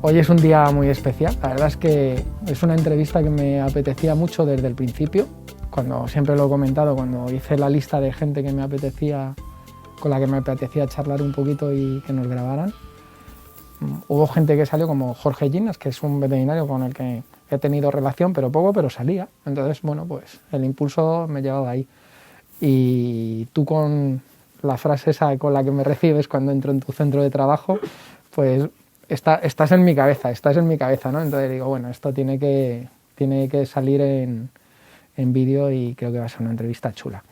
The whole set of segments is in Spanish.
Hoy es un día muy especial, la verdad es que es una entrevista que me apetecía mucho desde el principio, cuando siempre lo he comentado, cuando hice la lista de gente que me apetecía, con la que me apetecía charlar un poquito y que nos grabaran. Hubo gente que salió como Jorge Ginas, que es un veterinario con el que he tenido relación, pero poco, pero salía. Entonces, bueno, pues el impulso me llevaba ahí. Y tú con la frase esa con la que me recibes cuando entro en tu centro de trabajo, pues estás en mi cabeza, ¿no? Entonces digo, bueno, esto tiene que salir en vídeo y creo que va a ser una entrevista chula.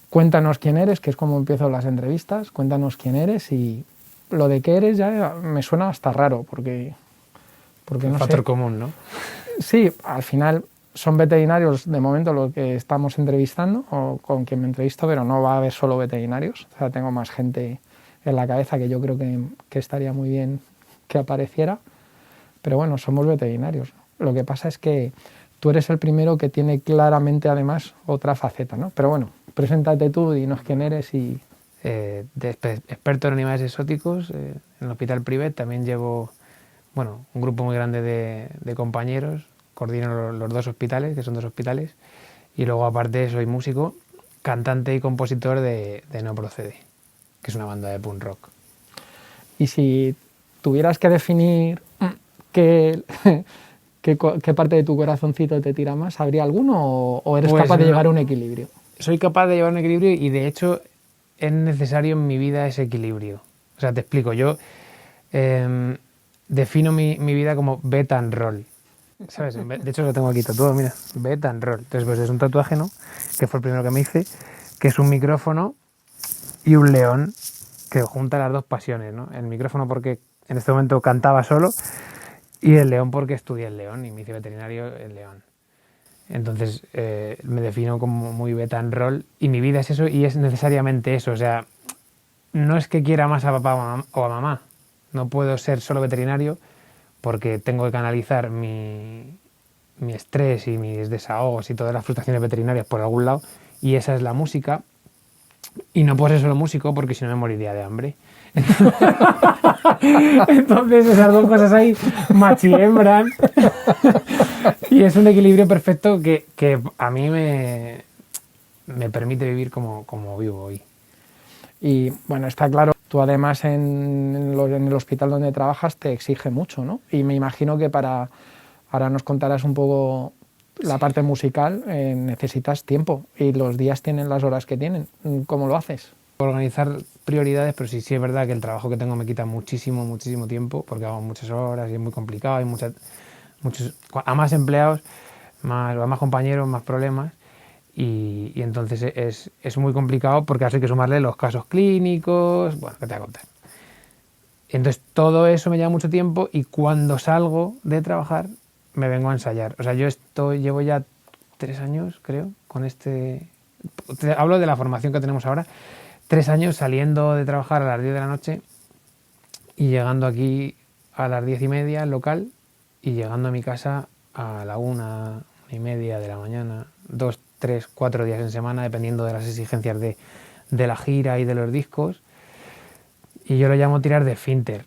Cuéntanos quién eres, que es como empiezo las entrevistas, cuéntanos quién eres y lo de qué eres ya me suena hasta raro, porque no sé. Factor común, ¿no? Sí, al final son veterinarios de momento los que estamos entrevistando o con quien me entrevisto, pero no va a haber solo veterinarios, o sea, tengo más gente en la cabeza que yo creo que estaría muy bien que apareciera, pero bueno, somos veterinarios. Lo que pasa es que tú eres el primero que tiene claramente además otra faceta, ¿no? Pero bueno, preséntate tú, dinos quién eres y... experto en animales exóticos, en el Hospital Privet también llevo un grupo muy grande de compañeros, coordino los dos hospitales, que son dos hospitales, y luego aparte soy músico, cantante y compositor de No Procede, que es una banda de punk rock. Y si tuvieras que definir qué parte de tu corazoncito te tira más, ¿habría alguno o eres capaz de llevar un equilibrio? Soy capaz de llevar un equilibrio y de hecho es necesario en mi vida ese equilibrio. O sea, te explico, yo defino mi vida como bet and roll, ¿sabes? De hecho lo tengo aquí tatuado, mira, bet and roll. Entonces pues es un tatuaje, ¿no? Que fue el primero que me hice, que es un micrófono y un león que junta las dos pasiones, ¿no? El micrófono porque en este momento cantaba solo y el león porque estudié el león y me hice veterinario el león. Entonces me defino como muy bet and roll y mi vida es eso y es necesariamente eso. O sea, no es que quiera más a papá o a mamá, no puedo ser solo veterinario porque tengo que canalizar mi estrés y mis desahogos y todas las frustraciones veterinarias por algún lado y esa es la música y no puedo ser solo músico porque si no me moriría de hambre. Entonces esas dos cosas ahí machiembran y es un equilibrio perfecto que a mí me permite vivir como vivo hoy. Y bueno, está claro, tú además en el hospital donde trabajas te exige mucho, ¿no? Y me imagino que ahora nos contarás un poco la parte musical, necesitas tiempo y los días tienen las horas que tienen. ¿Cómo lo haces? Organizar prioridades, pero sí es verdad que el trabajo que tengo me quita muchísimo tiempo porque hago muchas horas y es muy complicado, hay a más empleados, a más compañeros, más problemas y entonces es muy complicado porque hay que sumarle los casos clínicos, bueno, ¿qué te voy a contar? Entonces todo eso me lleva mucho tiempo y cuando salgo de trabajar me vengo a ensayar. O sea, llevo ya 3 años, creo, con hablo de la formación que tenemos ahora, 3 años saliendo de trabajar a las 10 de la noche y llegando aquí a las 10:30 al local y llegando a mi casa a la 1:30 de la mañana, 2, 3, 4 días en semana, dependiendo de las exigencias de la gira y de los discos. Y yo lo llamo tirar de finter.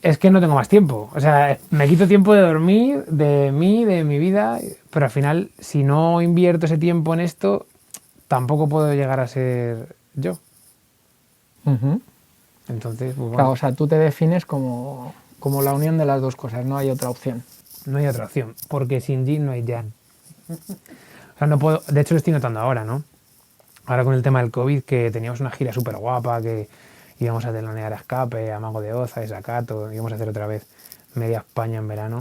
Es que no tengo más tiempo. O sea, me quito tiempo de dormir, de mi vida, pero al final, si no invierto ese tiempo en esto, tampoco puedo llegar a ser yo. Entonces, pues bueno. Claro, o sea, tú te defines como la unión de las dos cosas, no hay otra opción. No hay otra opción, porque sin yin no hay yang. O sea, no puedo, de hecho lo estoy notando ahora, ¿no? Ahora con el tema del COVID, que teníamos una gira súper guapa, que íbamos a telonear a Escape, a Mago de Oz, a Desacato, íbamos a hacer otra vez media España en verano.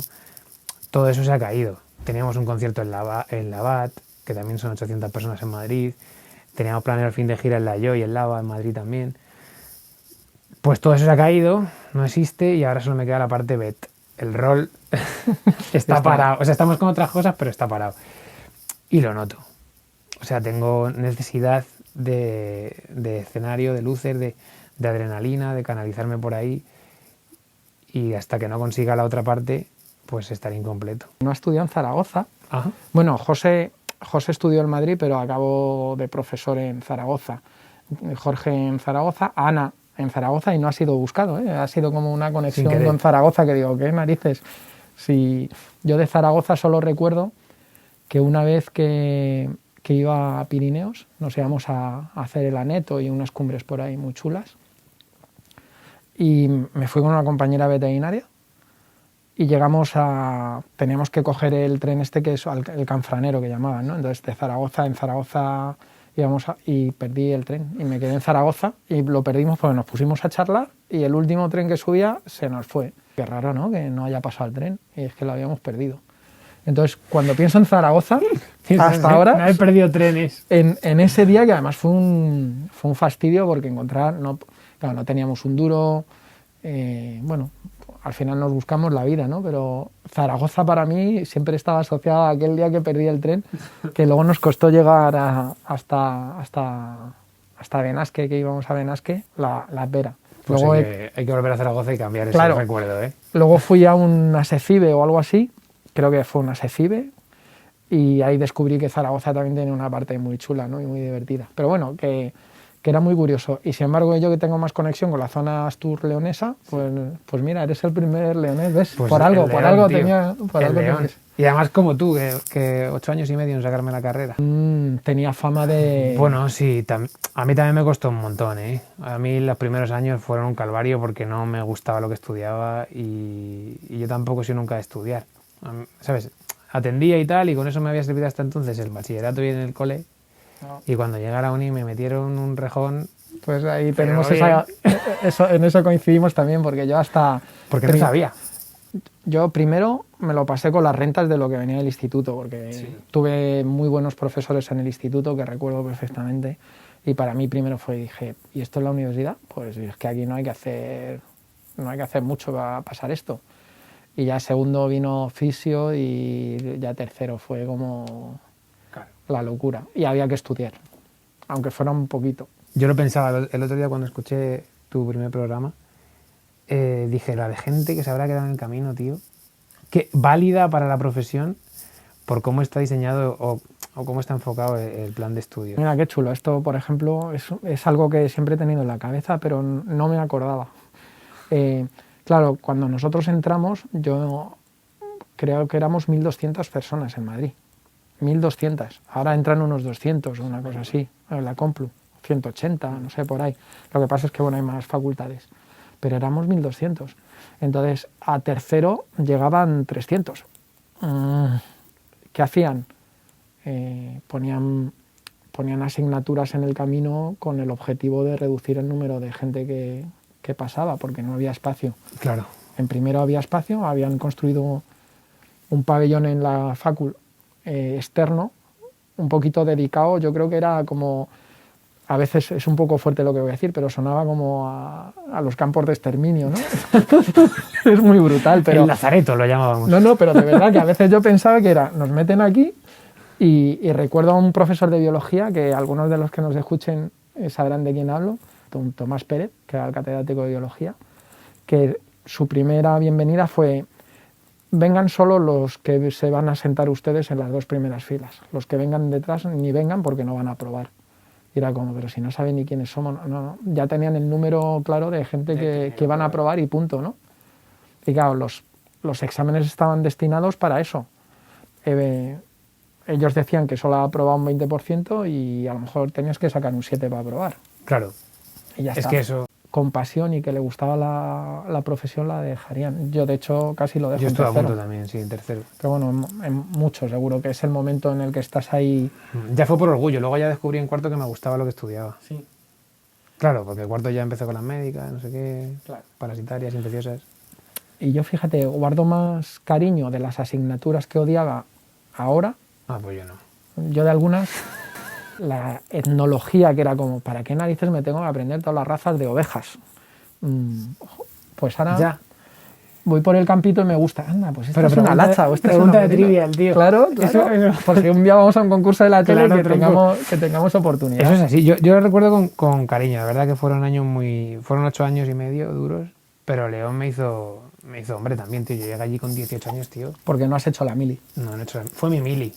Todo eso se ha caído. Teníamos un concierto en Labat, que también son 800 personas en Madrid. Teníamos planeado el fin de gira en La Yo y en Lava, en Madrid también. Pues todo eso se ha caído, no existe y ahora solo me queda la parte bet. El rol está parado. O sea, estamos con otras cosas, pero está parado. Y lo noto. O sea, tengo necesidad de escenario, de luces, de adrenalina, de canalizarme por ahí y hasta que no consiga la otra parte, pues estaré incompleto. No estudió en Zaragoza. Ajá. Bueno, José estudió en Madrid, pero acabó de profesor en Zaragoza. Jorge en Zaragoza, Ana en Zaragoza y no ha sido buscado, ¿eh? Ha sido como una conexión querer. con Zaragoza que digo, ¿qué narices? Si yo de Zaragoza solo recuerdo que una vez que iba a Pirineos, nos íbamos a hacer el Aneto y unas cumbres por ahí muy chulas, y me fui con una compañera veterinaria y teníamos que coger el tren este que es el Canfranero que llamaban, ¿no? Entonces de Zaragoza, en Zaragoza y perdí el tren y me quedé en Zaragoza y lo perdimos porque nos pusimos a charlar y el último tren que subía se nos fue. Qué raro, ¿no? Que no haya pasado el tren y es que lo habíamos perdido. Entonces, cuando pienso en Zaragoza, hasta ahora, No he perdido trenes. en ese día, que además fue un fastidio porque claro, no teníamos un duro, bueno, al final nos buscamos la vida, ¿no? Pero Zaragoza para mí siempre estaba asociada a aquel día que perdí el tren, que luego nos costó llegar hasta Benasque, que íbamos a Benasque, la Vera. Pues Luego hay que volver a Zaragoza y cambiar Claro. ese recuerdo, ¿eh? Luego fui a un Asecibe o algo así, creo que fue un Asecibe, y ahí descubrí que Zaragoza también tiene una parte muy chula, ¿no? Y muy divertida. Pero bueno, que era muy curioso. Y sin embargo, yo que tengo más conexión con la zona astur-leonesa, pues mira, eres el primer leonés, ¿ves? Pues por algo, el por León, algo tío. tenía... Por El algo León. tenías. Y además como tú, que 8 años y medio en sacarme la carrera. Tenía fama de... Bueno, sí, a mí también me costó un montón, ¿eh? A mí los primeros años fueron un calvario porque no me gustaba lo que estudiaba y yo tampoco soy nunca de estudiar. ¿Sabes? Atendía y tal, y con eso me había servido hasta entonces el bachillerato y en el cole. No. Y cuando llegué a la uni me metieron un rejón. Pues ahí Pero tenemos bien. en eso coincidimos también, porque yo hasta... Porque no sabía. Yo primero me lo pasé con las rentas de lo que venía del instituto, porque tuve muy buenos profesores en el instituto que recuerdo perfectamente, y para mí primero dije, ¿y esto es la universidad? Pues es que aquí no hay que hacer mucho para pasar esto. Y ya segundo vino fisio y ya tercero fue como la locura. Y había que estudiar, aunque fuera un poquito. Yo lo pensaba el otro día cuando escuché tu primer programa. Dije, la de gente que se habrá quedado en el camino, tío, que válida para la profesión por cómo está diseñado o cómo está enfocado el plan de estudio. Mira, qué chulo. Esto, por ejemplo, es algo que siempre he tenido en la cabeza, pero no me acordaba. Claro, cuando nosotros entramos, yo creo que éramos 1.200 personas en Madrid. 1.200. Ahora entran unos 200 o una cosa así, en la Complu. 180, no sé, por ahí. Lo que pasa es que, bueno, hay más facultades. Pero éramos 1.200. Entonces, a tercero llegaban 300. ¿Qué hacían? Ponían asignaturas en el camino con el objetivo de reducir el número de gente que pasaba, porque no había espacio. Claro. En primero había espacio, habían construido un pabellón en la facul externo, un poquito dedicado, yo creo que era como... A veces es un poco fuerte lo que voy a decir, pero sonaba como a los campos de exterminio, ¿no? Es muy brutal, pero... El lazareto lo llamábamos. No, pero de verdad que a veces yo pensaba que nos meten aquí y recuerdo a un profesor de biología, que algunos de los que nos escuchen sabrán de quién hablo, Tomás Pérez, que era el catedrático de biología, que su primera bienvenida fue: vengan solo los que se van a sentar ustedes en las 2 primeras filas. Los que vengan detrás ni vengan porque no van a aprobar. Y era como, pero si no saben ni quiénes somos, no. Ya tenían el número claro de gente que van a aprobar y punto, ¿no? Y claro, los exámenes estaban destinados para eso. Ellos decían que solo aprobaba un 20% y a lo mejor tenías que sacar un 7 para aprobar. Claro. Y ya Es está. que eso... Con pasión y que le gustaba la profesión la dejarían. Yo, de hecho, casi lo dejo Yo en estuve a tercero. punto también, sí, en tercero. Pero bueno, en mucho, seguro que es el momento en el que estás ahí. Ya fue por orgullo, luego ya descubrí en cuarto que me gustaba lo que estudiaba. Sí. Claro, porque el cuarto ya empezó con las médicas, no sé qué, Claro. parasitarias, infecciosas. Y yo, fíjate, guardo más cariño de las asignaturas que odiaba ahora. Ah, pues yo no. Yo de algunas, la etnología, que era como, ¿para qué narices me tengo que aprender todas las razas de ovejas? Pues ahora Ya. voy por el campito y me gusta. Anda, pues esta Pero es una pregunta- lacha o esta es pregunta una de merina. trivial, tío. Claro, Eso- porque un día vamos a un concurso de la tele Claro, y tronco. que tengamos oportunidad. Eso es así, yo lo recuerdo con cariño, la verdad que fueron 8 años y medio duros, pero León me hizo hombre también, tío. Yo llegué allí con 18 años, tío. Porque no has hecho la mili. No he hecho, fue mi mili.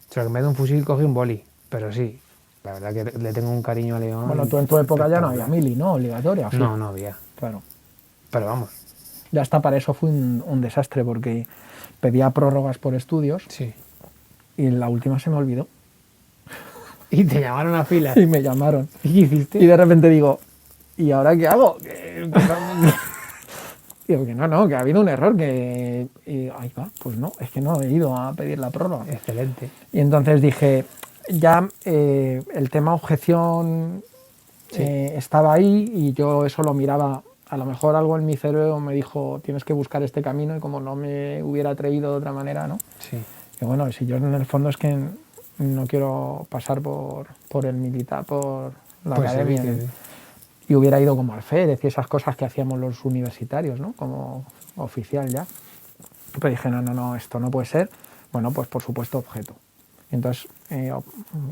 O sea, que en vez de un fusil cogí un boli, pero sí. La verdad que le tengo un cariño a León. Bueno, tú en tu época ya no había mili, ¿no? Obligatoria. ¿Sí? No había. Claro. Pero vamos. Ya hasta para eso fue un desastre porque pedía prórrogas por estudios Sí. y en la última se me olvidó. Y te llamaron a fila. Y me llamaron. ¿Y qué hiciste? Y de repente digo, ¿y ahora qué hago? Digo que no, que ha habido un error, que... Y ahí va, pues no, es que no he ido a pedir la prórroga. Excelente. Y entonces dije, ya el tema objeción Sí. estaba ahí y yo eso lo miraba. A lo mejor algo en mi cerebro me dijo, tienes que buscar este camino, y como no me hubiera atrevido de otra manera, ¿no? Sí. Y bueno, si yo en el fondo es que no quiero pasar por el militar, por la Pues academia, sí, ¿no? sí. Y hubiera ido como alférez y esas cosas que hacíamos los universitarios, ¿no? Como oficial ya. Pero dije, no, esto no puede ser. Bueno, pues por supuesto objeto. Entonces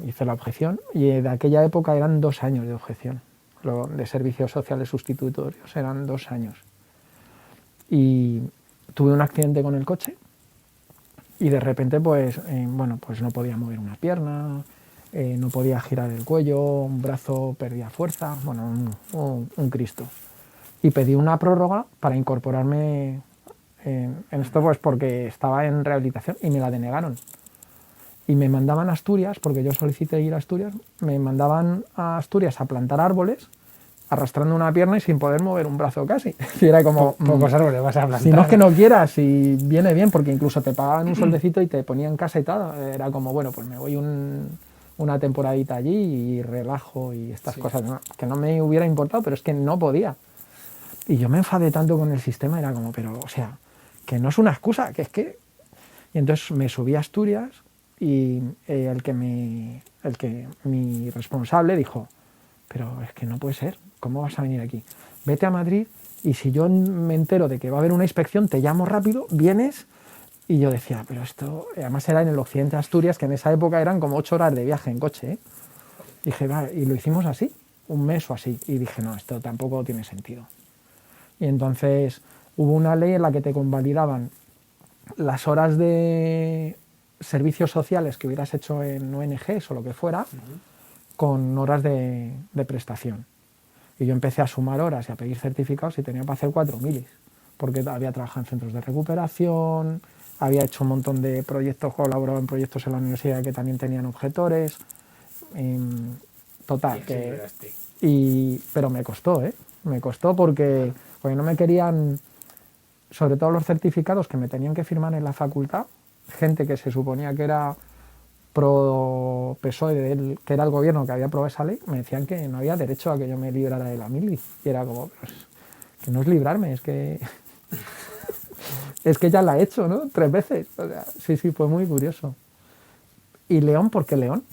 hice la objeción y de aquella época eran 2 años de objeción. Lo de servicios sociales sustitutorios eran 2 años. Y tuve un accidente con el coche y de repente pues no podía mover una pierna, no podía girar el cuello, un brazo perdía fuerza, bueno, un Cristo. Y pedí una prórroga para incorporarme en esto, pues porque estaba en rehabilitación y me la denegaron. Y me mandaban a Asturias, porque yo solicité ir a Asturias, me mandaban a Asturias a plantar árboles, arrastrando una pierna y sin poder mover un brazo casi. Y era como... Pocos árboles vas a plantar. Si no es que no quieras, si viene bien, porque incluso te pagaban un sueldecito y te ponían casa y tal. Era como, bueno, pues me voy una temporadita allí y relajo y estas cosas, ¿no? Que no me hubiera importado, pero es que no podía. Y yo me enfadé tanto con el sistema, era como, pero, o sea, que no es una excusa, que es que... Y entonces me subí a Asturias y mi responsable dijo, pero es que no puede ser, ¿cómo vas a venir aquí? Vete a Madrid y si yo me entero de que va a haber una inspección, te llamo rápido, vienes. Y yo decía, pero esto, además era en el occidente de Asturias, que en esa época eran como 8 horas de viaje en coche, ¿eh? Dije, va, y lo hicimos así, un mes o así. Y dije, no, esto tampoco tiene sentido. Y entonces hubo una ley en la que te convalidaban las horas de servicios sociales que hubieras hecho en ONGs o lo que fuera, con horas de prestación. Y yo empecé a sumar horas y a pedir certificados y tenía para hacer 4 milis, porque había trabajado en centros de recuperación, había hecho un montón de proyectos, colaborado en proyectos en la universidad que también tenían objetores. Total, pero me costó, ¿eh? Me costó porque no me querían, sobre todo los certificados que me tenían que firmar en la facultad, gente que se suponía que era pro PSOE, que era el gobierno que había aprobado esa ley, me decían que no había derecho a que yo me librara de la mili. Y era como, pues, que no es librarme, es que es que ya la he hecho, ¿no? 3 veces. O sea, sí, fue muy curioso. ¿Y León? ¿Por qué León?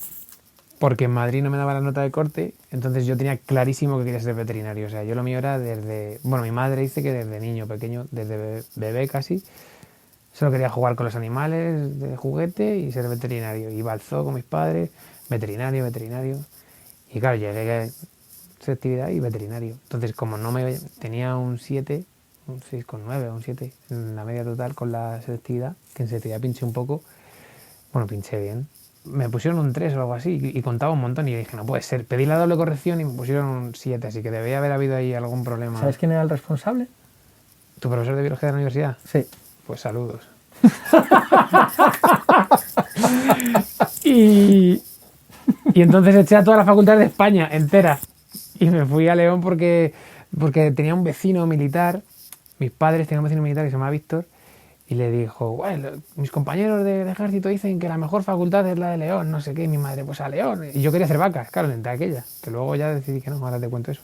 Porque en Madrid no me daba la nota de corte, entonces yo tenía clarísimo que quería ser veterinario. O sea, yo lo mío era desde... Bueno, mi madre dice que desde niño pequeño, desde bebé casi, solo quería jugar con los animales de juguete y ser veterinario. Iba al zoo con mis padres, veterinario. Y claro, llegué a selectividad y veterinario. Entonces, como no me tenía un 7, un 6,9 o un 7 en la media total con la selectividad, que en selectividad pinché un poco, bueno, pinché bien. Me pusieron un 3 o algo así y contaba un montón y dije, no puede ser. Pedí la doble corrección y me pusieron un 7, así que debía haber habido ahí algún problema. ¿Sabes quién era el responsable? ¿Tu profesor de biología de la universidad? Sí. Pues saludos. y entonces eché a todas las facultades de España enteras y me fui a León porque tenía un vecino militar, mis padres tenían un vecino militar que se llama Víctor, y le dijo, bueno, mis compañeros de ejército dicen que la mejor facultad es la de León, no sé qué, y mi madre, pues a León. Y yo quería hacer vacas, claro, entre aquella, que luego ya decidí que no, ahora te cuento eso.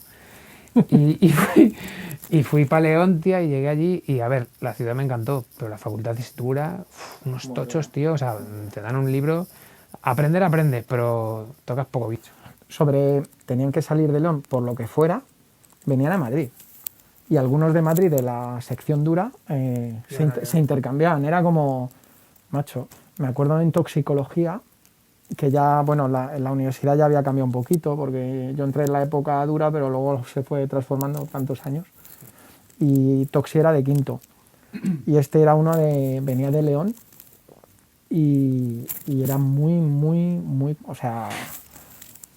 Y fui para León, tía, y llegué allí y a ver, la ciudad me encantó, pero la facultad es dura, unos tochos, tío, o sea, te dan un libro, aprendes, pero tocas poco bicho. Tenían que salir de León por lo que fuera, venían a Madrid. Y algunos de Madrid, de la sección dura, se intercambiaban. Era como, macho, me acuerdo en toxicología, que ya, bueno, en la universidad ya había cambiado un poquito, porque yo entré en la época dura, pero luego se fue transformando tantos años. Y toxi era de quinto. Y este era venía de León y era muy, o sea,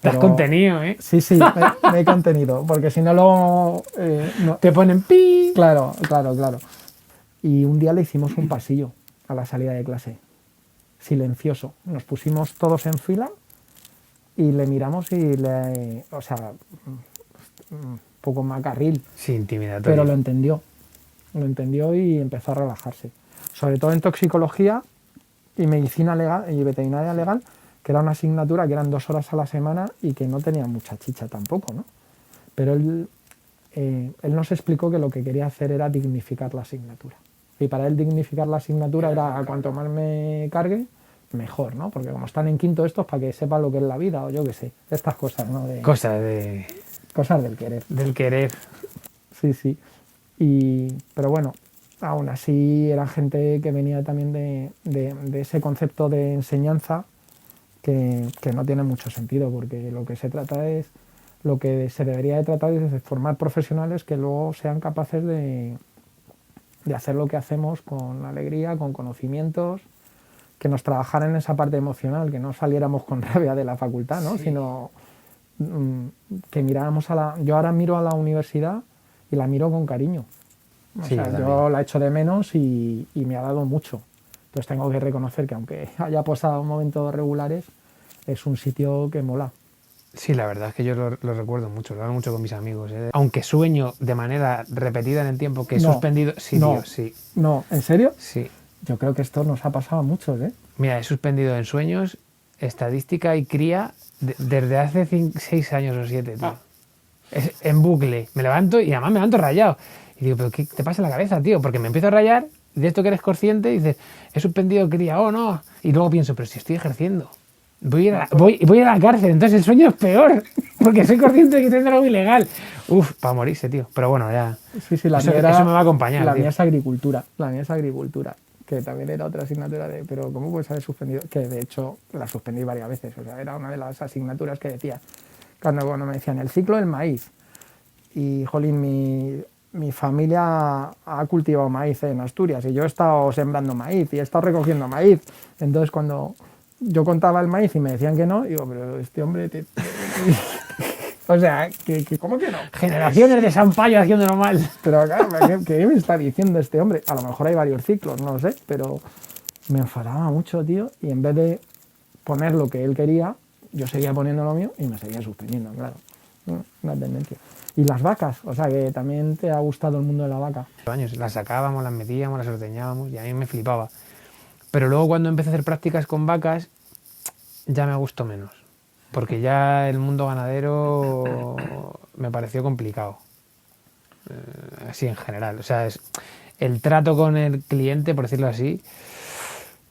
Te has Pero- contenido, ¿eh? Sí, sí, me he contenido, porque si no luego... no- Te ponen pi. Claro, claro, claro. Y un día le hicimos un pasillo a la salida de clase, silencioso. Nos pusimos todos en fila y le miramos y le... O sea, un poco macarril, Sí, intimidatorio. pero lo entendió. Lo entendió y empezó a relajarse. Sobre todo en toxicología y medicina legal y veterinaria legal, que era una asignatura que eran 2 horas a la semana y que no tenía mucha chicha tampoco, ¿no? Pero él nos explicó que lo que quería hacer era dignificar la asignatura. Y para él dignificar la asignatura era cuanto más me cargue, mejor, ¿no? Porque como están en quinto estos, para que sepan lo que es la vida o yo qué sé, estas cosas, ¿no? Cosas Cosas del querer. del querer. Sí, sí. Pero bueno, aún así era gente que venía también de ese concepto de enseñanza que no tiene mucho sentido, porque lo que se trata es, lo que se debería de tratar es de formar profesionales que luego sean capaces de hacer lo que hacemos con alegría, con conocimientos, que nos trabajaran en esa parte emocional, que no saliéramos con rabia de la facultad, ¿no? Sí. Sino que miráramos a la... Yo ahora miro a la universidad y la miro con cariño. O Sí, sea, yo yo también. la echo de menos y me ha dado mucho. Entonces tengo que reconocer que aunque haya pasado momentos regulares, es un sitio que mola. Sí, la verdad es que yo lo recuerdo mucho, lo hago mucho con mis amigos. ¿Eh? Aunque sueño de manera repetida en el tiempo que he No, suspendido. Sí, no. tío, sí. No, ¿en serio? Sí. Yo creo que esto nos ha pasado a muchos, ¿eh? Mira, he suspendido en sueños, estadística y cría desde hace 6 años o 7, tío. Es en bucle. Me levanto y además me levanto rayado. Y digo, ¿pero qué te pasa en la cabeza, tío? Porque me empiezo a rayar de esto que eres consciente y dices, he suspendido cría, oh no. Y luego pienso, pero si estoy ejerciendo. Voy a ir a la cárcel, entonces el sueño es peor, porque soy consciente de que estoy haciendo algo ilegal. Uf, para morirse, tío. Pero bueno, ya. Sí, sí, la Eso, mía era, eso me va a acompañar, la tío. mía es agricultura. La mía es agricultura, que también era otra asignatura de... Pero ¿cómo puedes haber suspendido? Que de hecho la suspendí varias veces. O sea, era una de las asignaturas que decía. Cuando me decían el ciclo del maíz. Y, jolín, mi familia ha cultivado maíz en Asturias y yo he estado sembrando maíz y he estado recogiendo maíz. Entonces, cuando yo contaba el maíz y me decían que no, digo, pero este hombre... O sea, ¿cómo que no? Generaciones de San Payo haciéndolo mal. Pero claro, ¿qué me está diciendo este hombre? A lo mejor hay varios ciclos, no lo sé, pero me enfadaba mucho, tío, y en vez de poner lo que él quería, yo seguía poniendo lo mío y me seguía suspendiendo, claro. Una tendencia. Y las vacas, o sea, que también te ha gustado el mundo de la vaca. Años, las sacábamos, las metíamos, las ordeñábamos y a mí me flipaba. Pero luego cuando empecé a hacer prácticas con vacas, ya me gustó menos. Porque ya el mundo ganadero me pareció complicado. Así en general. O sea, el trato con el cliente, por decirlo así,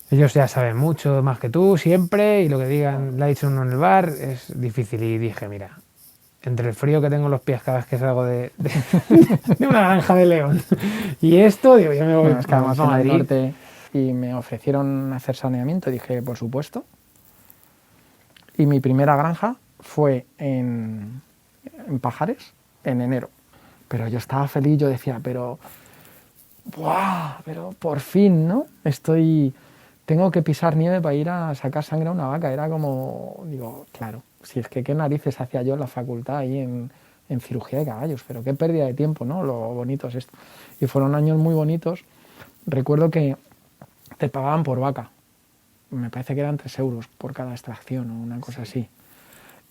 ellos ya saben mucho más que tú siempre y lo que digan, le ha dicho uno en el bar, es difícil. Y dije, mira, entre el frío que tengo en los pies cada vez que salgo de una granja de León y esto, digo, yo me voy Bueno, es que a además en el Madrid. norte y me ofrecieron hacer saneamiento y dije, por supuesto. Y mi primera granja fue en Pajares en enero. Pero yo estaba feliz, yo decía, pero por fin, ¿no? Tengo que pisar nieve para ir a sacar sangre a una vaca. Era como, digo, claro, si es que qué narices hacía yo en la facultad ahí en cirugía de caballos, pero qué pérdida de tiempo, ¿no? Lo bonito es esto. Y fueron años muy bonitos. Recuerdo que te pagaban por vaca. Me parece que eran 3 euros por cada extracción o una cosa así.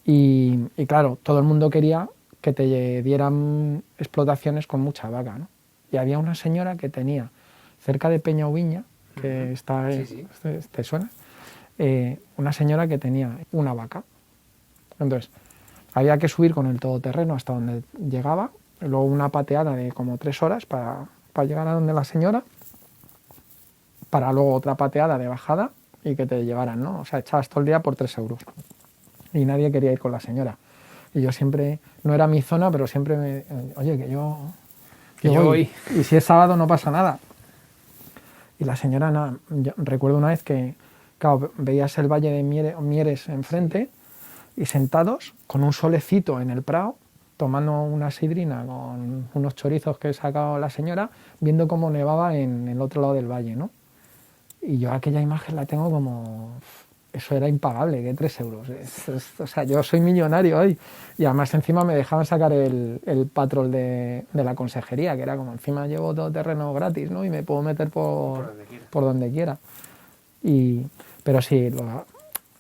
Y claro, todo el mundo quería que te dieran explotaciones con mucha vaca, ¿no? Y había una señora que tenía cerca de Peña Ubiña, que está, Sí. ¿te suena? Una señora que tenía una vaca. Entonces, había que subir con el todoterreno hasta donde llegaba, luego una pateada de como 3 horas para llegar a donde la señora, para luego otra pateada de bajada y que te llevaran, ¿no? O sea, echabas todo el día por 3 euros. Y nadie quería ir con la señora. Y yo siempre, no era mi zona, pero siempre oye, que yo voy. Y si es sábado no pasa nada. Y la señora, nada, yo recuerdo una vez que, claro, veías el valle de Mieres enfrente y sentados con un solecito en el prado, tomando una sidrina con unos chorizos que sacaba la señora, viendo cómo nevaba en el otro lado del valle, ¿no? Y yo aquella imagen la tengo como eso era impagable, que 3 euros. O sea, yo soy millonario hoy. Y además encima me dejaban sacar el patrol de la consejería, que era como encima llevo todo terreno gratis, ¿no? Y me puedo meter por donde quiera. Pero sí,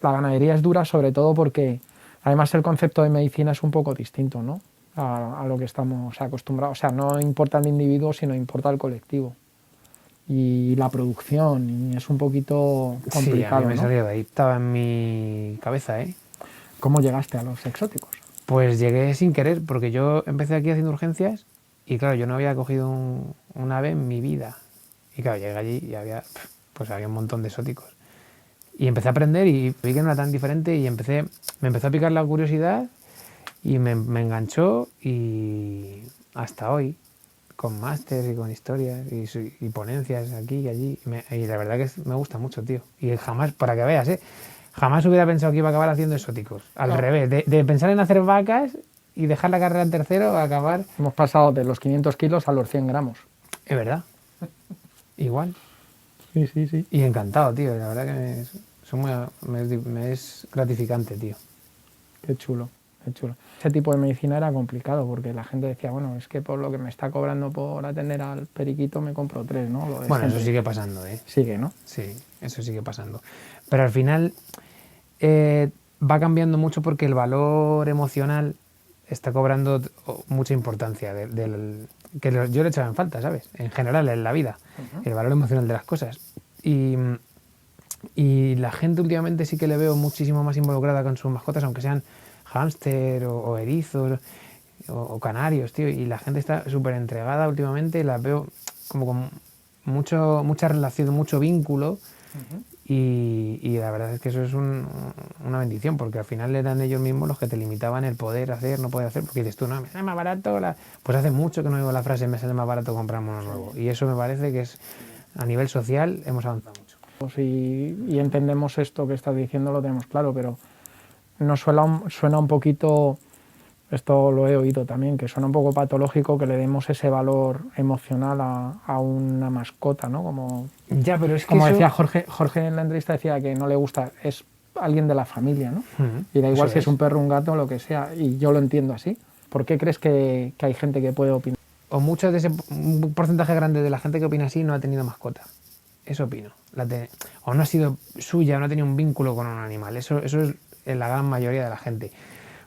la ganadería es dura sobre todo porque además el concepto de medicina es un poco distinto, ¿no? A lo que estamos acostumbrados. O sea, no importa el individuo, sino importa el colectivo. Y la producción, y es un poquito complicado. Sí, a mí me ¿no? salió de ahí, estaba en mi cabeza, ¿eh? ¿Cómo llegaste a los exóticos? Pues llegué sin querer, porque yo empecé aquí haciendo urgencias y claro, yo no había cogido un ave en mi vida. Y claro, llegué allí y había un montón de exóticos. Y empecé a aprender y vi que no era tan diferente y me empezó a picar la curiosidad y me enganchó y hasta hoy, con másters y con historias y ponencias aquí y allí. Y la verdad que me gusta mucho, tío. Y jamás, para que veas, jamás hubiera pensado que iba a acabar haciendo exóticos. Al revés, de pensar en hacer vacas y dejar la carrera en tercero a acabar... Hemos pasado de los 500 kilos a los 100 gramos. Es verdad. Igual. Sí, sí, sí. Y encantado, tío. La verdad que me es gratificante, tío. Qué chulo, qué chulo. Ese tipo de medicina era complicado porque la gente decía, bueno, es que por lo que me está cobrando por atender al periquito me compro 3, ¿no? Bueno, eso sigue pasando, ¿eh? Sigue, ¿no? Sí, eso sigue pasando. Pero al final va cambiando mucho porque el valor emocional está cobrando mucha importancia. Yo le echaba en falta, ¿sabes? En general, en la vida. El valor emocional de las cosas. Y la gente últimamente sí que le veo muchísimo más involucrada con sus mascotas, aunque sean hámster o erizos o canarios, tío. Y la gente está súper entregada últimamente. Las veo como con mucha relación, mucho vínculo. Y la verdad es que eso es una bendición, porque al final eran ellos mismos los que te limitaban el poder hacer, no poder hacer, porque dices tú, no, me sale más barato, pues hace mucho que no digo la frase, me sale más barato comprarme uno nuevo. Y eso me parece que es, a nivel social, hemos avanzado mucho. Y entendemos esto que estás diciendo, lo tenemos claro, pero nos suena un poquito, esto lo he oído también, que suena un poco patológico que le demos ese valor emocional a una mascota, ¿no? Como decía Jorge en la entrevista, decía que no le gusta, es alguien de la familia, ¿no? Y da igual si es un perro, un gato, lo que sea, y yo lo entiendo así. ¿Por qué crees que hay gente que puede opinar? O un porcentaje grande de la gente que opina así no ha tenido mascota. Eso opino. O no ha sido suya, o no ha tenido un vínculo con un animal. Eso es en la gran mayoría de la gente.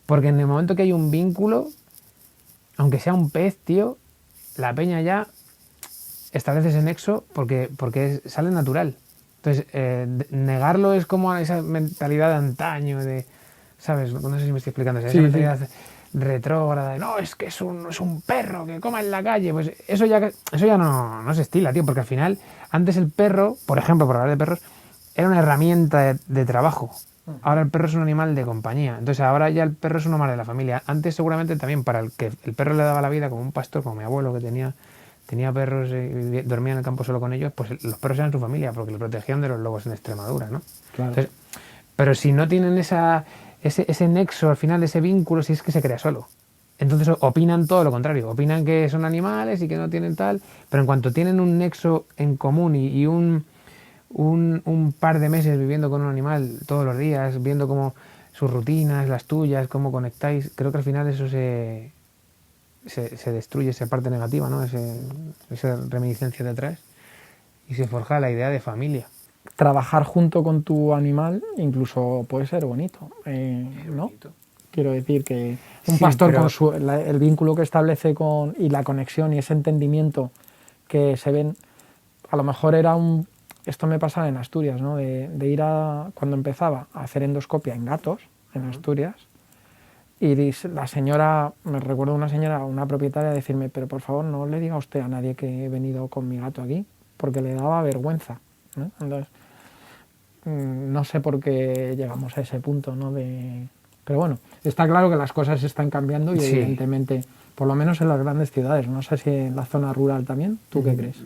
Porque en el momento que hay un vínculo, aunque sea un pez, tío, la peña ya establece ese nexo porque sale natural. Entonces, negarlo es como esa mentalidad de antaño, ¿sabes? No sé si me estoy explicando. Esa mentalidad retrógrada, no, es que es un perro que coma en la calle. Pues eso ya no se estila, tío, porque al final, antes el perro, por ejemplo, por hablar de perros, era una herramienta de trabajo. Ahora el perro es un animal de compañía. Entonces ahora ya el perro es uno más de la familia. Antes seguramente también para el que el perro le daba la vida, como un pastor, como mi abuelo que tenía perros y dormía en el campo solo con ellos, pues los perros eran su familia porque lo protegían de los lobos en Extremadura, ¿no? Claro. Entonces, pero si no tienen ese nexo, al final ese vínculo, si es que se crea solo. Entonces opinan todo lo contrario, opinan que son animales y que no tienen tal, pero en cuanto tienen un nexo en común y un par de meses viviendo con un animal todos los días, viendo cómo sus rutinas, las tuyas, cómo conectáis, creo que al final eso se destruye, esa parte negativa, ¿no? Esa reminiscencia de atrás, y se forja la idea de familia. Trabajar junto con tu animal incluso puede ser bonito, ¿no? Bonito. Quiero decir que un pastor con el vínculo que establece y la conexión y ese entendimiento que se ven, a lo mejor era esto me pasaba en Asturias, ¿no? De ir cuando empezaba a hacer endoscopia en gatos, en Asturias, y la señora, me recuerdo una propietaria decirme, pero por favor no le diga usted a nadie que he venido con mi gato aquí, porque le daba vergüenza, ¿no? Entonces, no sé por qué llegamos a ese punto, ¿no? Pero bueno, está claro que las cosas están cambiando y evidentemente, por lo menos en las grandes ciudades, no sé si en la zona rural también, ¿tú qué crees?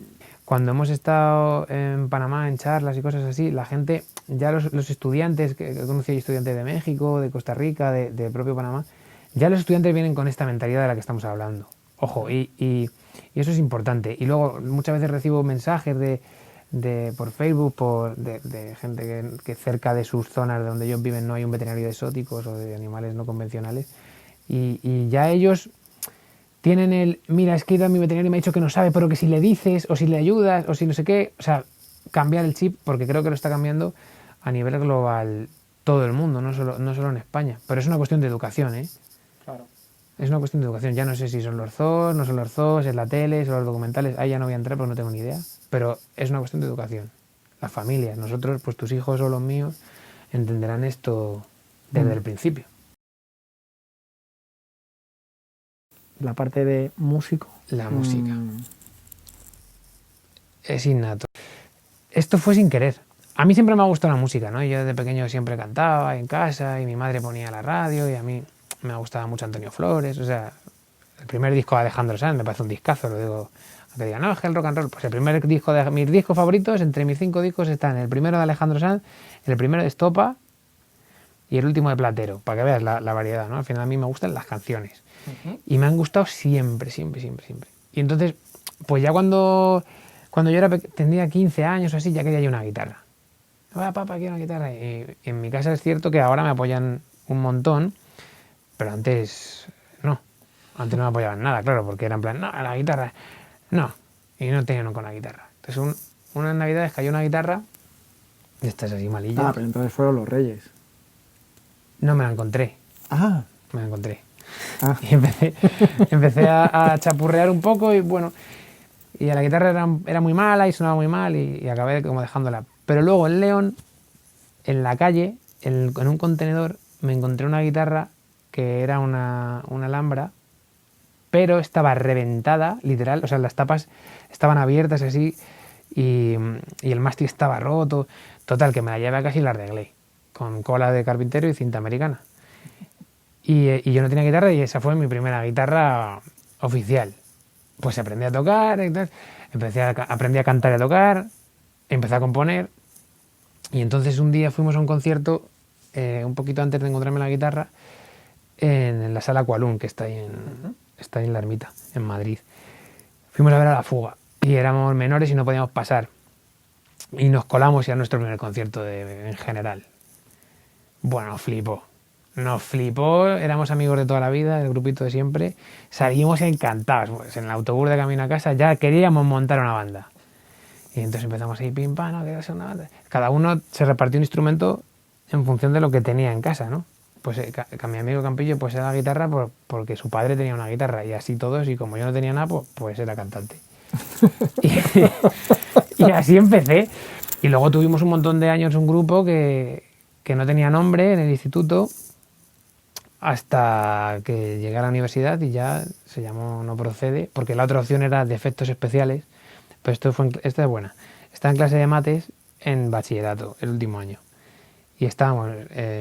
Cuando hemos estado en Panamá en charlas y cosas así, la gente, ya los estudiantes, que he conocido estudiantes de México, de Costa Rica, de propio Panamá, ya los estudiantes vienen con esta mentalidad de la que estamos hablando. Ojo, y eso es importante. Y luego muchas veces recibo mensajes de por Facebook, de gente que cerca de sus zonas de donde ellos viven no hay un veterinario de exóticos o de animales no convencionales. Y ya ellos tienen mira, es que he ido a mi veterinario y me ha dicho que no sabe, pero que si le dices o si le ayudas o si no sé qué, o sea, cambiar el chip, porque creo que lo está cambiando a nivel global todo el mundo, no solo en España. Pero es una cuestión de educación, ¿eh? Claro. Es una cuestión de educación. Ya no sé si son los zoos, no son los zoos, es la tele, son los documentales. Ahí ya no voy a entrar porque no tengo ni idea. Pero es una cuestión de educación. Las familias, nosotros, pues tus hijos o los míos, entenderán esto desde el principio. La parte de músico. La música. Es innato. Esto fue sin querer. A mí siempre me ha gustado la música, ¿no? Yo desde pequeño siempre cantaba en casa y mi madre ponía la radio y a mí me gustaba mucho Antonio Flores. O sea, el primer disco de Alejandro Sanz me parece un discazo, lo digo. Que digan, no, es que el rock and roll. Pues el primer disco de mis discos favoritos, entre mis 5 discos, están el primero de Alejandro Sanz, el primero de Estopa y el último de Platero, para que veas la variedad, ¿no? Al final a mí me gustan las canciones. Y me han gustado siempre. Y entonces, pues ya cuando yo tenía 15 años o así, ya quería yo una guitarra. Papá, quiero una guitarra. Y en mi casa es cierto que ahora me apoyan un montón, pero antes no. Antes no me apoyaban nada, claro, porque era en plan, no, la guitarra, no. Y no tenían con la guitarra. Entonces, unas navidades cayó una guitarra, y esta es así malilla. Pero entonces fueron los Reyes. No me la encontré. Me la encontré. Y empecé a chapurrear un poco y bueno, y a la guitarra era muy mala y sonaba muy mal y acabé como dejándola. Pero luego en León, en la calle, en un contenedor, me encontré una guitarra que era una Alhambra, pero estaba reventada, literal, o sea, las tapas estaban abiertas así y el mástil estaba roto. Total, que me la llevé a casa y la arreglé, con cola de carpintero y cinta americana. Y yo no tenía guitarra y esa fue mi primera guitarra oficial. Pues aprendí a tocar, aprendí a cantar y a tocar, empecé a componer y entonces un día fuimos a un concierto, un poquito antes de encontrarme la guitarra, en la Sala Qualun, que está ahí en la Ermita, en Madrid. Fuimos a ver a La Fuga y éramos menores y no podíamos pasar. Y nos colamos ya a nuestro primer concierto en general. Bueno, nos flipó, éramos amigos de toda la vida, del grupito de siempre, salimos encantados, pues en el autobús de camino a casa ya queríamos montar una banda. Y entonces empezamos ahí, pim, pam, no, quiero ser una banda. Cada uno se repartió un instrumento en función de lo que tenía en casa, ¿no? Pues mi amigo Campillo pues era la guitarra porque su padre tenía una guitarra y así todos, y como yo no tenía nada, pues era cantante. y así empecé. Y luego tuvimos un montón de años un grupo que no tenía nombre en el instituto, hasta que llegué a la universidad y ya se llamó No Procede, porque la otra opción era de efectos especiales, pero esta es buena. Estaba en clase de mates en bachillerato, el último año, y estábamos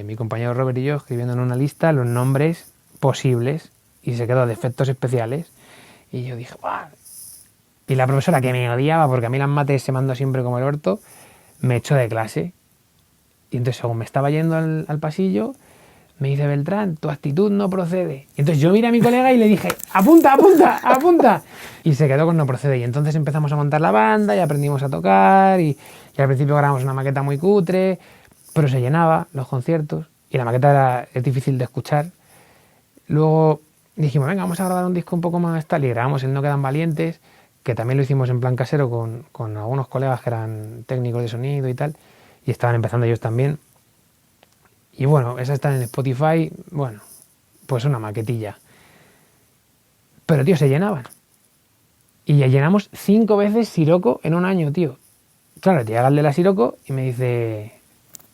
mi compañero Robert y yo escribiendo en una lista los nombres posibles y se quedó de efectos especiales y yo dije, ¡guau! Y la profesora, que me odiaba porque a mí las mates se mandó siempre como el orto, me echó de clase. Y entonces, según me estaba yendo al pasillo, me dice, Beltrán, tu actitud no procede. Y entonces yo miré a mi colega y le dije, apunta. Y se quedó con No Procede. Y entonces empezamos a montar la banda y aprendimos a tocar. Y al principio grabamos una maqueta muy cutre, pero se llenaba los conciertos. Y la maqueta es difícil de escuchar. Luego dijimos, venga, vamos a grabar un disco un poco más tal. Y grabamos el No Quedan Valientes, que también lo hicimos en plan casero con algunos colegas que eran técnicos de sonido y tal. Y estaban empezando ellos también. Y bueno, esas están en Spotify, bueno, pues una maquetilla. Pero, tío, se llenaban. Y ya llenamos 5 veces Siroco en un año, tío. Claro, te llega el de la Siroco y me dice,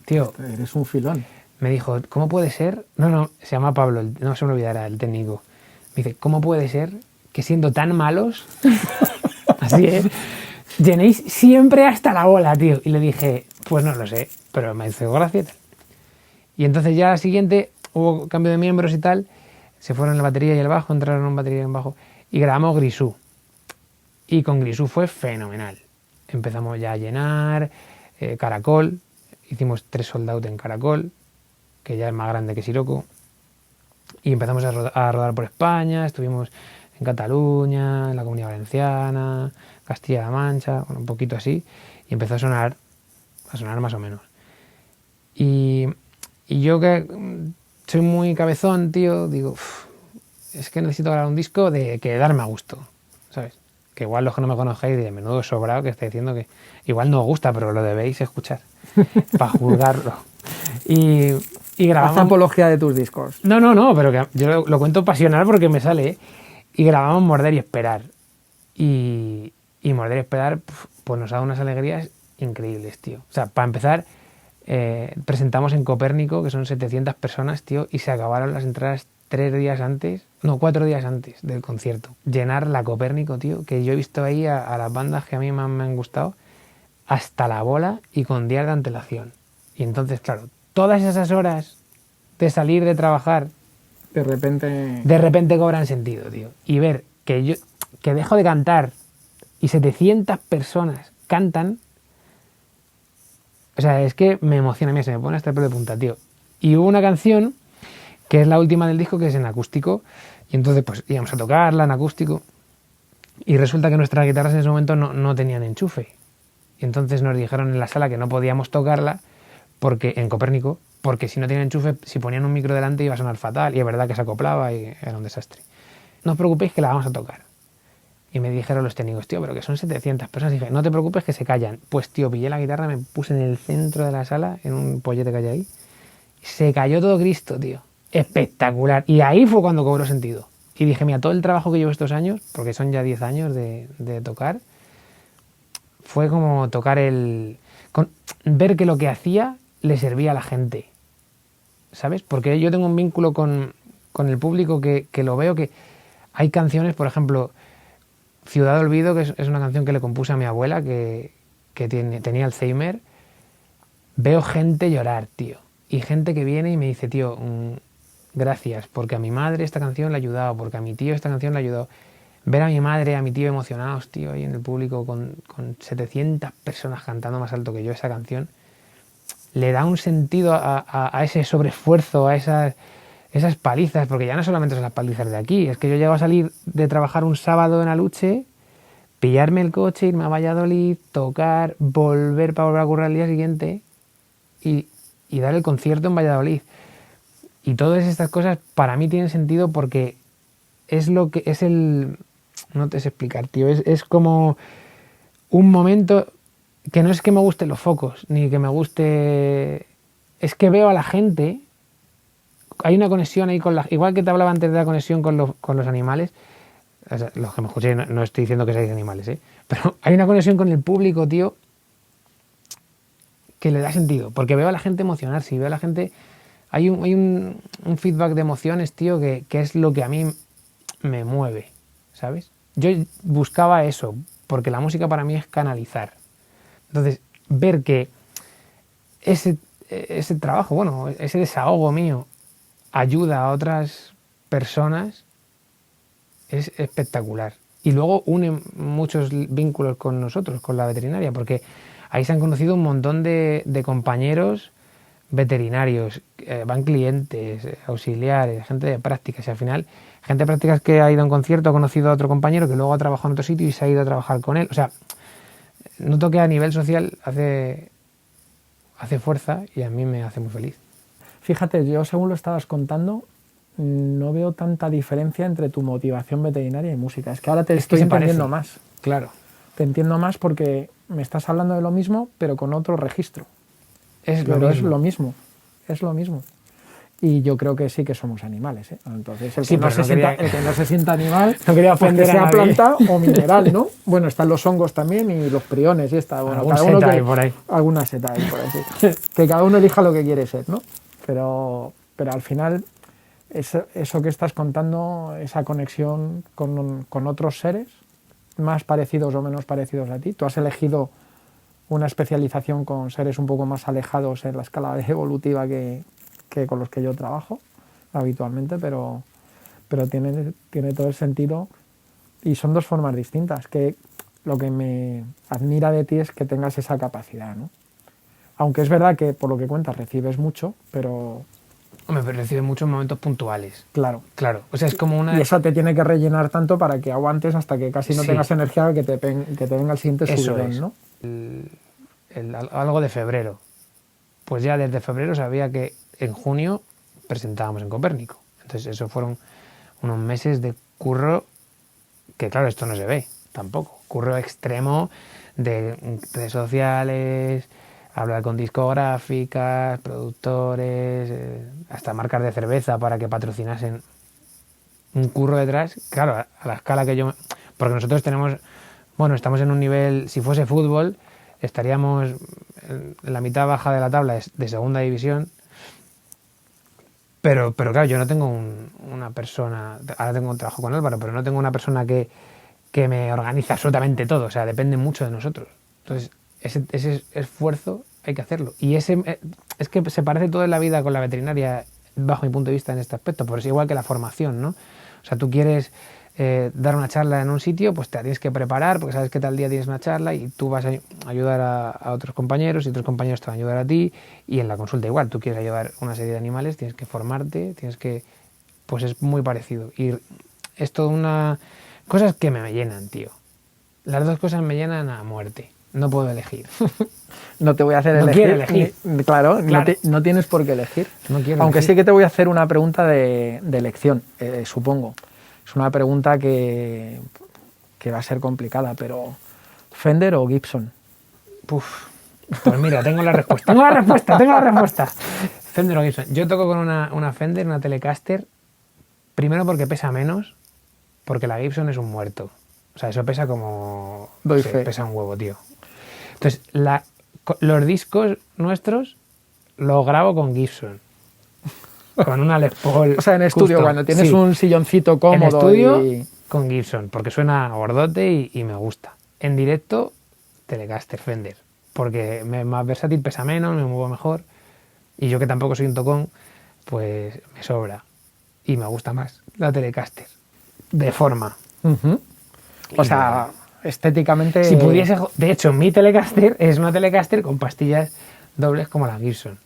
tío... Eres un filón. Me dijo, ¿cómo puede ser? No, se llama Pablo, no se me olvidará, el técnico. Me dice, ¿cómo puede ser que siendo tan malos, así es, llenéis siempre hasta la bola, tío? Y le dije, pues no lo sé, pero me hizo gracia. Y entonces ya la siguiente hubo cambio de miembros y tal, se fueron la batería y el bajo, entraron en batería y en bajo, y grabamos Grisú. Y con Grisú fue fenomenal. Empezamos ya a llenar, Caracol, hicimos 3 sold out en Caracol, que ya es más grande que Siroco, y empezamos a rodar por España, estuvimos en Cataluña, en la Comunidad Valenciana, Castilla-La Mancha, bueno, un poquito así, y empezó a sonar más o menos. Y yo que soy muy cabezón, tío, digo, es que necesito grabar un disco de que darme a gusto, ¿sabes? Que igual los que no me conozcáis de menudo sobrado que estoy diciendo que igual no os gusta, pero lo debéis escuchar para juzgarlo. Y grabamos... Haz apología de tus discos. No, pero que yo lo cuento pasional porque me sale, ¿eh? Y grabamos Morder y Esperar. Y Morder y Esperar, pues nos ha dado unas alegrías increíbles, tío. O sea, para empezar, presentamos en Copérnico, que son 700 personas, tío, y se acabaron las entradas 4 días antes del concierto. Llenar la Copérnico, tío, que yo he visto ahí a las bandas que a mí más me han gustado, hasta la bola y con días de antelación. Y entonces, claro, todas esas horas de salir de trabajar de repente cobran sentido, tío. Y ver que dejo de cantar y 700 personas cantan, o sea, es que me emociona, mira, se me pone hasta el pelo de punta, tío. Y hubo una canción que es la última del disco, que es en acústico, y entonces pues íbamos a tocarla en acústico, y resulta que nuestras guitarras en ese momento no tenían enchufe. Y entonces nos dijeron en la sala que no podíamos tocarla porque en Copérnico, porque si no tenían enchufe, si ponían un micro delante iba a sonar fatal, y es verdad que se acoplaba y era un desastre. No os preocupéis que la vamos a tocar. Y me dijeron los técnicos, tío, pero que son 700 personas. Y dije, no te preocupes que se callan. Pues, tío, pillé la guitarra, me puse en el centro de la sala, en un pollete que hay ahí, y se cayó todo Cristo, tío. Espectacular. Y ahí fue cuando cobró sentido. Y dije, mira, todo el trabajo que llevo estos años, porque son ya 10 años de tocar, fue como tocar ver que lo que hacía le servía a la gente, ¿sabes? Porque yo tengo un vínculo con el público que lo veo, que hay canciones, por ejemplo, Ciudad de Olvido, que es una canción que le compuse a mi abuela, que tenía Alzheimer. Veo gente llorar, tío, y gente que viene y me dice, tío, gracias, porque a mi madre esta canción le ha ayudado, porque a mi tío esta canción le ha ayudado. Ver a mi madre, a mi tío emocionados, tío, ahí en el público con 700 personas cantando más alto que yo esa canción, le da un sentido a ese sobreesfuerzo, a esas palizas, porque ya no solamente son las palizas de aquí, es que yo llego a salir de trabajar un sábado en Aluche, pillarme el coche, irme a Valladolid, tocar, volver para volver a currar el día siguiente y dar el concierto en Valladolid. Y todas estas cosas para mí tienen sentido porque es lo que es no te sé explicar, tío, es como un momento que no es que me gusten los focos, ni que me guste, es que veo a la gente, hay una conexión ahí igual que te hablaba antes de la conexión con los animales, o sea, los que me escuchéis, no estoy diciendo que seáis animales, pero hay una conexión con el público, tío, que le da sentido, porque veo a la gente emocionarse, y veo a la gente, hay un feedback de emociones, tío, que es lo que a mí me mueve, ¿sabes? Yo buscaba eso, porque la música para mí es canalizar. Entonces, ver que ese trabajo, bueno, ese desahogo mío ayuda a otras personas es espectacular. Y luego une muchos vínculos con nosotros, con la veterinaria, porque ahí se han conocido un montón de compañeros veterinarios, van clientes, auxiliares, gente de prácticas, y al final gente de prácticas que ha ido a un concierto, ha conocido a otro compañero que luego ha trabajado en otro sitio y se ha ido a trabajar con él. O sea, noto que a nivel social hace fuerza y a mí me hace muy feliz. Fíjate, yo según lo estabas contando, no veo tanta diferencia entre tu motivación veterinaria y música. Es que ahora te estoy entendiendo más. Claro. Te entiendo más porque me estás hablando de lo mismo, pero con otro registro. Es lo mismo. Es lo mismo. Y yo creo que sí que somos animales, ¿eh? Entonces, el sí, que no se sienta animal, no quería pues que sea planta o mineral, ¿no? Bueno, están los hongos también y los priones y esta. Bueno, cada uno hay por ahí. Alguna seta hay por ahí, sí. Que cada uno elija lo que quiere ser, ¿no? Pero al final, eso que estás contando, esa conexión con otros seres, más parecidos o menos parecidos a ti, tú has elegido una especialización con seres un poco más alejados en la escala evolutiva que con los que yo trabajo habitualmente, pero tiene todo el sentido y son dos formas distintas, que lo que me admira de ti es que tengas esa capacidad, ¿no? Aunque es verdad que por lo que cuentas recibes mucho, pero Hombre, pero recibe muchos momentos puntuales. Claro. Claro, o sea, es como una... Y eso te tiene que rellenar tanto para que aguantes hasta que casi no Sí. tengas energía que te venga el siguiente Eso subidón, es. ¿no? Algo de febrero. Pues ya desde febrero sabía que en junio presentábamos en Copérnico. Entonces, eso fueron unos meses de curro que, claro, esto no se ve tampoco. Curro extremo de redes sociales, hablar con discográficas, productores, hasta marcas de cerveza para que patrocinasen. Un curro detrás, claro, a la escala que yo... Porque nosotros tenemos... Bueno, estamos en un nivel... Si fuese fútbol, estaríamos en la mitad baja de la tabla de segunda división. Pero claro, yo no tengo una persona... Ahora tengo un trabajo con Álvaro, pero no tengo una persona que me organiza absolutamente todo. O sea, depende mucho de nosotros. Entonces, ese esfuerzo hay que hacerlo. Y es que se parece todo en la vida con la veterinaria, bajo mi punto de vista, en este aspecto. Pero es igual que la formación, ¿no? O sea, tú quieres dar una charla en un sitio, pues te la tienes que preparar porque sabes que tal día tienes una charla y tú vas a ayudar a otros compañeros y otros compañeros te van a ayudar a ti, y en la consulta igual, tú quieres ayudar a una serie de animales, tienes que formarte, tienes que... Pues es muy parecido. Y es toda una... Cosas que me llenan, tío. Las dos cosas me llenan a muerte. No puedo elegir. No te voy a hacer No elegir. quiero elegir. Claro, Claro. No tienes por qué elegir. No quiero Aunque elegir. sí que te voy a hacer una pregunta de elección, supongo. Es una pregunta que va a ser complicada, pero ¿Fender o Gibson? Uf, pues mira, tengo la respuesta. Tengo la respuesta. Fender o Gibson. Yo toco con una Fender, una Telecaster, primero porque pesa menos, porque la Gibson es un muerto. O sea, eso pesa como... Doy sí, fe. pesa un huevo, tío. Entonces, los discos nuestros los grabo con Gibson. Con una Les Paul. O sea, en estudio, custom. cuando tienes Sí. un silloncito cómodo. En estudio, y... con Gibson, porque suena gordote y me gusta. En directo, Telecaster, Fender, porque me es más versátil, pesa menos, me muevo mejor. Y yo, que tampoco soy un tocón, pues me sobra. Y me gusta más la Telecaster. De forma. Ujú. O sea, estéticamente... Si pudiese... De hecho, mi Telecaster es una Telecaster con pastillas dobles como la Gibson.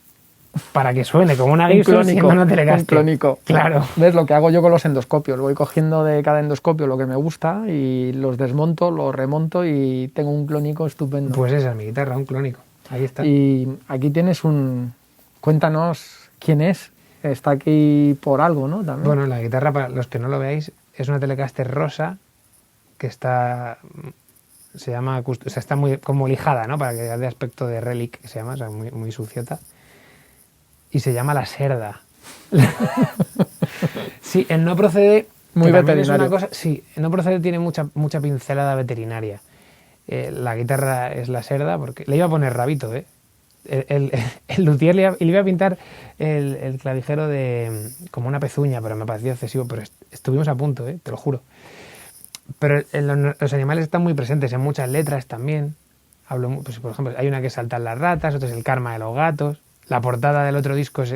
Para que suene como una un Gibson clónico, siendo una Telecaster. un clónico. Claro. ¿Ves lo que hago yo con los endoscopios? Voy cogiendo de cada endoscopio lo que me gusta y los desmonto, los remonto y tengo un clónico estupendo. Pues esa es mi guitarra, un clónico. Ahí está. Y aquí tienes un... Cuéntanos quién es. Está aquí por algo, ¿no? También. Bueno, la guitarra, para los que no lo veáis, es una Telecaster rosa que está... Se llama... O sea, está muy como lijada, ¿no? Para que dé aspecto de relic, que se llama, o sea, muy, muy suciota. Y se llama La Serda. Sí, el no procede... Muy que también veterinario. es una cosa, sí, el no procede tiene mucha pincelada veterinaria. La guitarra es La Serda, porque... Le iba a poner Rabito, ¿eh? El luthier le iba a pintar el clavijero de como una pezuña, pero me pareció excesivo. Pero estuvimos a punto, te lo juro. Pero los animales están muy presentes en muchas letras también. Hablo, pues, por ejemplo, hay una que saltan las ratas, otra es el karma de los gatos. La portada del otro disco es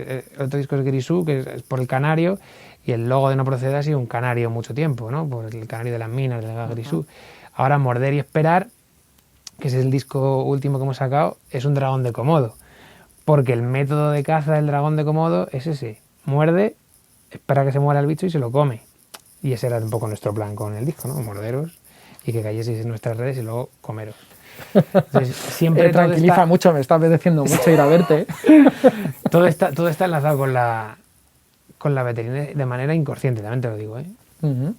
Grisú, que es por el canario, y el logo de No Procede ha sido un canario mucho tiempo, ¿no? Por el canario de las minas del gas Grisú. Ahora Morder y Esperar, que es el disco último que hemos sacado, es un dragón de Komodo. Porque el método de caza del dragón de Komodo es ese. Muerde, espera que se muera el bicho y se lo come. Y ese era un poco nuestro plan con el disco, ¿no? Morderos y que cayeseis en nuestras redes y luego comeros. Entonces, siempre tranquiliza mucho, me está apeteciendo mucho ir a verte. todo está enlazado con la veterinaria de manera inconsciente, también te lo digo, ¿eh? Uh-huh.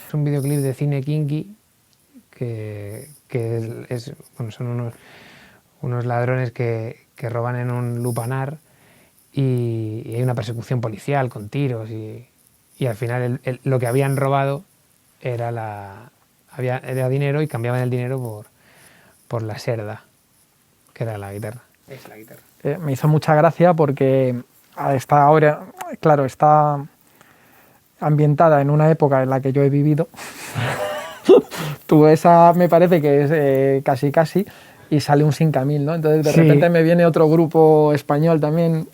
Es un videoclip de cine kinky que bueno, son unos ladrones que roban en un lupanar y hay una persecución policial con tiros y al final lo que habían robado era dinero, y cambiaban el dinero por la Serda, que era la guitarra. Es la guitarra. Me hizo mucha gracia porque está ahora, claro, está ambientada en una época en la que yo he vivido. Tú esa me parece que es casi y sale un Sin Camil, ¿no? Entonces de repente me viene otro grupo español también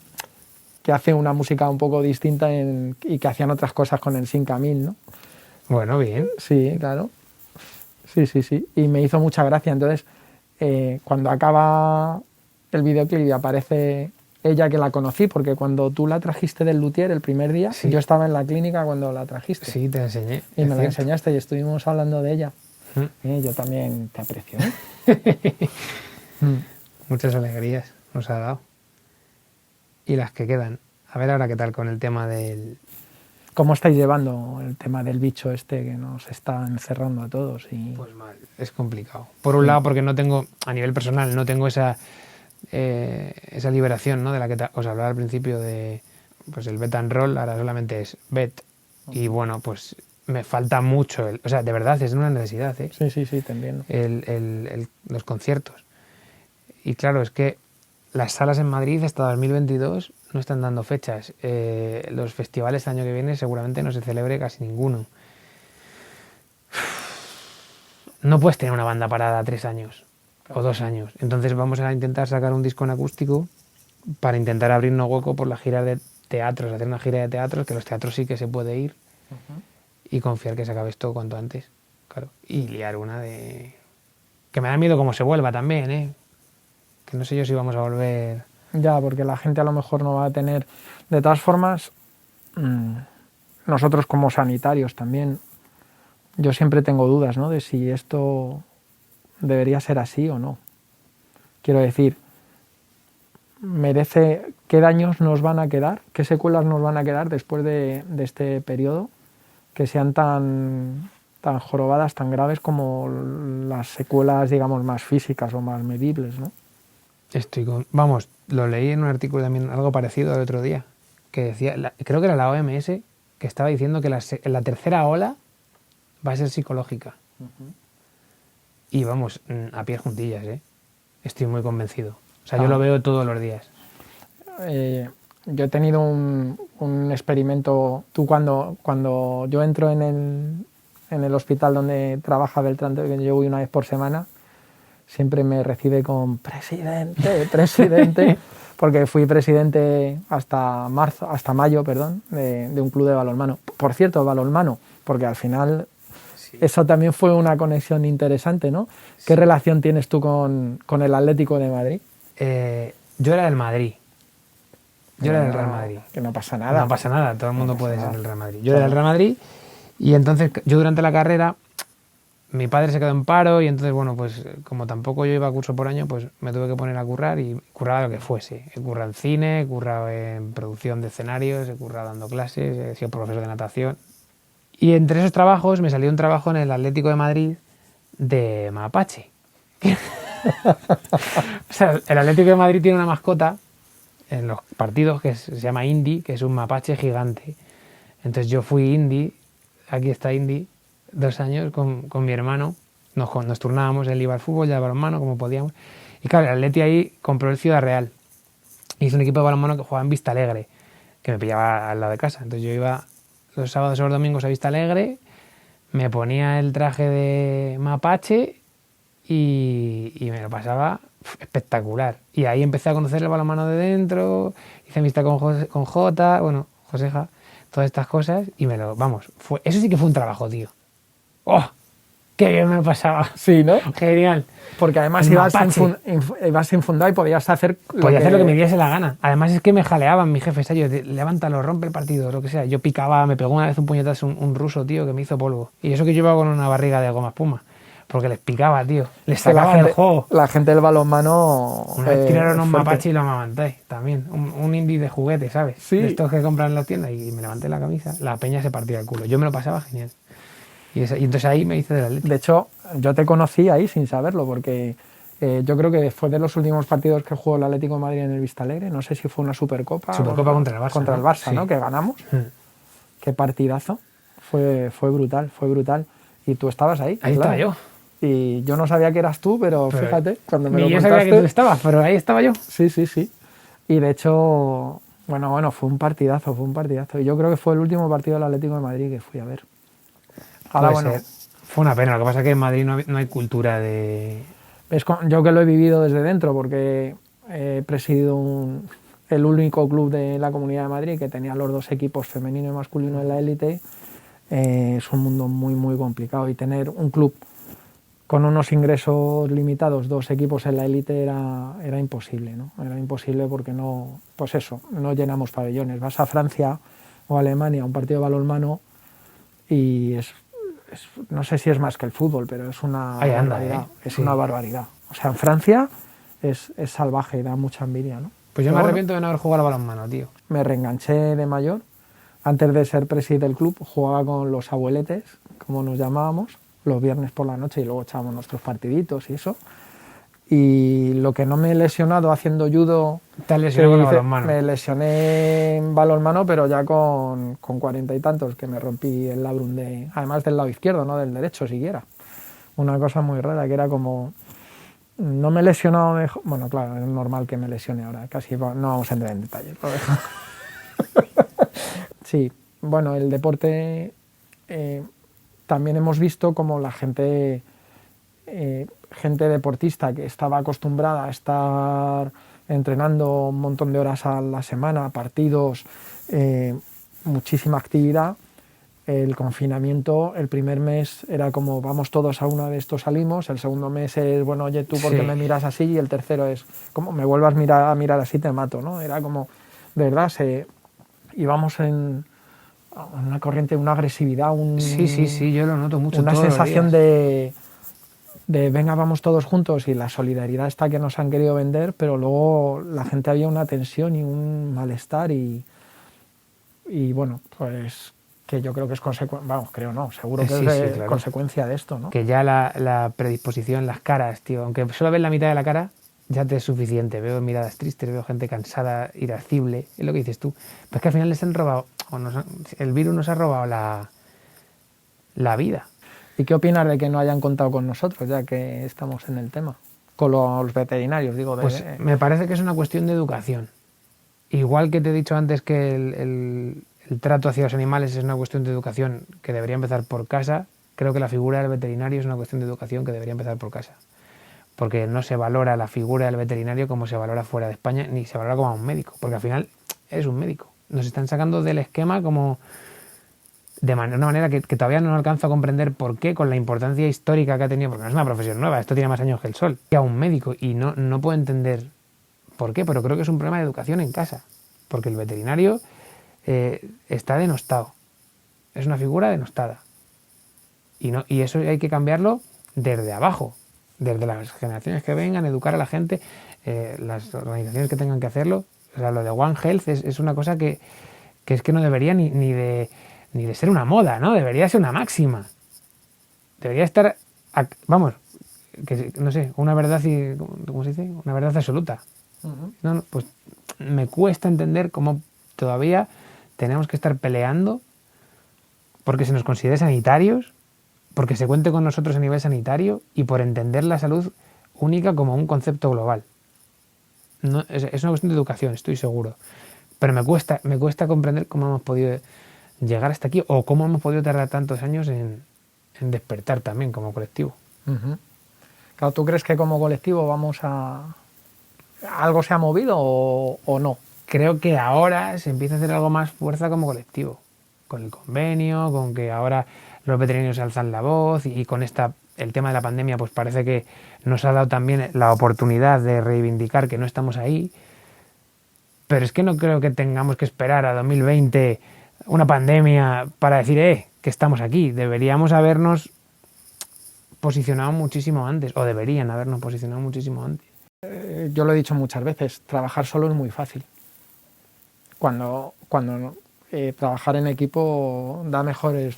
que hace una música un poco distinta y que hacían otras cosas con el Sin Camil, ¿no? Bueno, bien. Sí, claro. Sí. Y me hizo mucha gracia. Entonces, cuando acaba el videoclip y aparece ella que la conocí, porque cuando tú la trajiste del luthier el primer día, Sí. yo estaba en la clínica cuando la trajiste. Sí, te enseñé. Y es me la cierto. enseñaste y estuvimos hablando de ella. Yo también te aprecio, ¿eh? Muchas alegrías nos ha dado. Y las que quedan. A ver ahora qué tal con el tema del... ¿Cómo estáis llevando el tema del bicho este que nos está encerrando a todos? Pues mal, es complicado. Por un lado porque no tengo, a nivel personal, no tengo esa liberación, ¿no? De la que os hablaba al principio de pues el bet and roll, ahora solamente es bet. Y bueno, pues me falta mucho, o sea, de verdad es una necesidad, ¿eh? Sí, te entiendo. Los conciertos. Y claro, es que las salas en Madrid hasta 2022 no están dando fechas. Los festivales el año que viene seguramente no se celebre casi ninguno. No puedes tener una banda parada 3 años o 2 años. Entonces vamos a intentar sacar un disco en acústico para intentar abrirnos hueco por la gira de teatros, hacer una gira de teatros, que los teatros sí que se puede ir y confiar que se acabe esto cuanto antes. Claro. Y liar una de... Que me da miedo cómo se vuelva también, ¿eh? Que no sé yo si vamos a volver... Ya, porque la gente a lo mejor no va a tener... De todas formas, nosotros como sanitarios también, yo siempre tengo dudas, ¿no? De si esto debería ser así o no. Quiero decir, ¿qué daños nos van a quedar? ¿Qué secuelas nos van a quedar después de este periodo? Que sean tan jorobadas, tan graves como las secuelas, digamos, más físicas o más medibles, ¿no? Vamos, lo leí en un artículo también, algo parecido el otro día, que decía, creo que era la OMS, que estaba diciendo que la tercera ola va a ser psicológica. Y vamos, a pie juntillas, ¿eh? Estoy muy convencido. O sea, yo lo veo todos los días. Yo he tenido un experimento. Tú cuando yo entro en el hospital donde trabaja Beltrán, que yo voy una vez por semana, siempre me recibe con presidente, porque fui presidente hasta mayo, de un club de balonmano. Por cierto, balonmano, porque al final sí. Eso también fue una conexión interesante, ¿no? Sí. ¿Qué relación tienes tú con el Atlético de Madrid? Yo era del Madrid. Yo era del Real Madrid. Que no pasa nada. No pasa nada, todo el mundo puede ser del Real Madrid. Yo era del Real Madrid y entonces yo durante la carrera, mi padre se quedó en paro y entonces, bueno, pues como tampoco yo iba a curso por año, pues me tuve que poner a currar y curraba lo que fuese. He currado en cine, he currado en producción de escenarios, he currado dando clases, he sido profesor de natación. Y entre esos trabajos me salió un trabajo en el Atlético de Madrid de mapache. O sea, el Atlético de Madrid tiene una mascota en los partidos que se llama Indy, que es un mapache gigante. Entonces yo fui Indy, aquí está Indy, 2 años con mi hermano, nos turnábamos, él iba al fútbol, yo al balonmano, como podíamos. Y claro, el Atleti ahí compró el Ciudad Real. Y es un equipo de balonmano que jugaba en Vista Alegre, que me pillaba al lado de casa. Entonces yo iba los sábados o los domingos a Vista Alegre, me ponía el traje de mapache y me lo pasaba espectacular. Y ahí empecé a conocer el balonmano de dentro, hice amistad con Jota, bueno, Joseja, todas estas cosas y eso sí que fue un trabajo, tío. ¡Oh! ¡Qué bien me lo pasaba! Sí, ¿no? Genial. Porque además ibas infundado y podías hacer lo que me diese la gana. Además es que me jaleaban mis jefes, yo, levántalo, rompe el partido, lo que sea. Yo picaba, me pegó una vez un puñetazo un ruso, tío, que me hizo polvo. Y eso que yo iba con una barriga de goma espuma. Porque les picaba, tío. Les sacaba el juego. La gente del balonmano... Una vez tiraron un mapache y lo amamanté también. Un indie de juguete, ¿sabes? Sí. De estos que compran en las tiendas y me levanté la camisa. La peña se partía el culo. Yo me lo pasaba genial. Y entonces ahí me hice del Atlético. De hecho, yo te conocí ahí sin saberlo, porque yo creo que después de los últimos partidos que jugó el Atlético de Madrid en el Vista Alegre, no sé si fue una Supercopa. Supercopa contra el Barça. Contra el Barça, ¿no? Que ganamos. Qué partidazo. Fue brutal, fue brutal. Y tú estabas ahí. Ahí estaba yo. Y yo no sabía que eras tú, pero fíjate, cuando me lo contaste... Yo sabía que tú estabas, pero ahí estaba yo. Sí. Y de hecho, bueno, fue un partidazo. Y yo creo que fue el último partido del Atlético de Madrid que fui a ver. Ahora, bueno, fue una pena. Lo que pasa es que en Madrid no hay cultura de... Yo que lo he vivido desde dentro, porque he presidido el único club de la Comunidad de Madrid que tenía los 2 equipos, femenino y masculino, en la élite. Es un mundo muy, muy complicado. Y tener un club con unos ingresos limitados, 2 equipos en la élite era imposible, ¿no? Era imposible porque no, pues eso, no llenamos pabellones. Vas a Francia o a Alemania a un partido de balonmano y no sé si es más que el fútbol, pero es una barbaridad. Es una barbaridad. O sea, en Francia es salvaje y da mucha envidia, ¿no? Pues yo me arrepiento de no haber jugado al balonmano, tío. Me reenganché de mayor. Antes de ser presidente del club, jugaba con los abueletes, como nos llamábamos, los viernes por la noche y luego echábamos nuestros partiditos y eso. Y lo que no me he lesionado haciendo judo... ¿Te has lesionado con balonmano? Me lesioné en balonmano, pero ya con 40 y tantos, que me rompí el labrum además del lado izquierdo, no del derecho siquiera. Una cosa muy rara, que era como... No me he lesionado... Bueno, claro, es normal que me lesione ahora, casi no vamos a entrar en detalles. Sí, bueno, el deporte... también hemos visto como la gente deportista que estaba acostumbrada a estar entrenando un montón de horas a la semana, partidos, muchísima actividad. El confinamiento, el primer mes era como vamos todos a una de estos salimos, el segundo mes es bueno, oye, tú por qué me miras así, y el tercero es como me vuelvas a mirar así te mato, ¿no? Era como, de verdad, íbamos en una corriente, una agresividad, sí, yo lo noto mucho. Una sensación de venga, vamos todos juntos, y la solidaridad está que nos han querido vender, pero luego la gente había una tensión y un malestar y bueno, pues que yo creo que es seguro que es consecuencia de esto, ¿no? Que ya la predisposición, las caras, tío, aunque solo ves la mitad de la cara, ya te es suficiente. Veo miradas tristes, veo gente cansada, irascible, es lo que dices tú. Pero es que al final les han robado, el virus nos ha robado la vida. ¿Y qué opinas de que no hayan contado con nosotros, ya que estamos en el tema? Con los veterinarios, digo. Pues me parece que es una cuestión de educación. Igual que te he dicho antes que el trato hacia los animales es una cuestión de educación que debería empezar por casa, creo que la figura del veterinario es una cuestión de educación que debería empezar por casa. Porque no se valora la figura del veterinario como se valora fuera de España, ni se valora como a un médico, porque al final eres un médico. Nos están sacando del esquema como de una manera que todavía no alcanzo a comprender por qué, con la importancia histórica que ha tenido, porque no es una profesión nueva, esto tiene más años que el sol, que a un médico, y no puedo entender por qué, pero creo que es un problema de educación en casa, porque el veterinario está denostado, es una figura denostada, y eso hay que cambiarlo desde abajo, desde las generaciones que vengan, educar a la gente, las organizaciones que tengan que hacerlo. O sea, lo de One Health es una cosa que es que no debería ni de ser una moda, ¿no? Debería ser una máxima. Debería estar, vamos, que no sé, una verdad, ¿cómo se dice? Una verdad absoluta. No, pues me cuesta entender cómo todavía tenemos que estar peleando porque se nos considere sanitarios, porque se cuente con nosotros a nivel sanitario y por entender la salud única como un concepto global. No, es una cuestión de educación, estoy seguro. Pero me cuesta comprender cómo hemos podido llegar hasta aquí o cómo hemos podido tardar tantos años en despertar también como colectivo. Claro, ¿tú crees que como colectivo algo se ha movido o no? Creo que ahora se empieza a hacer algo más fuerza como colectivo, con el convenio, con que ahora los veterinarios alzan la voz y con el tema de la pandemia pues parece que nos ha dado también la oportunidad de reivindicar que no estamos ahí, pero es que no creo que tengamos que esperar a 2020 una pandemia para decir que estamos aquí. Deberíamos habernos posicionado muchísimo antes, o deberían habernos posicionado muchísimo antes. Yo lo he dicho muchas veces, trabajar solo es muy fácil. Cuando trabajar en equipo da mejores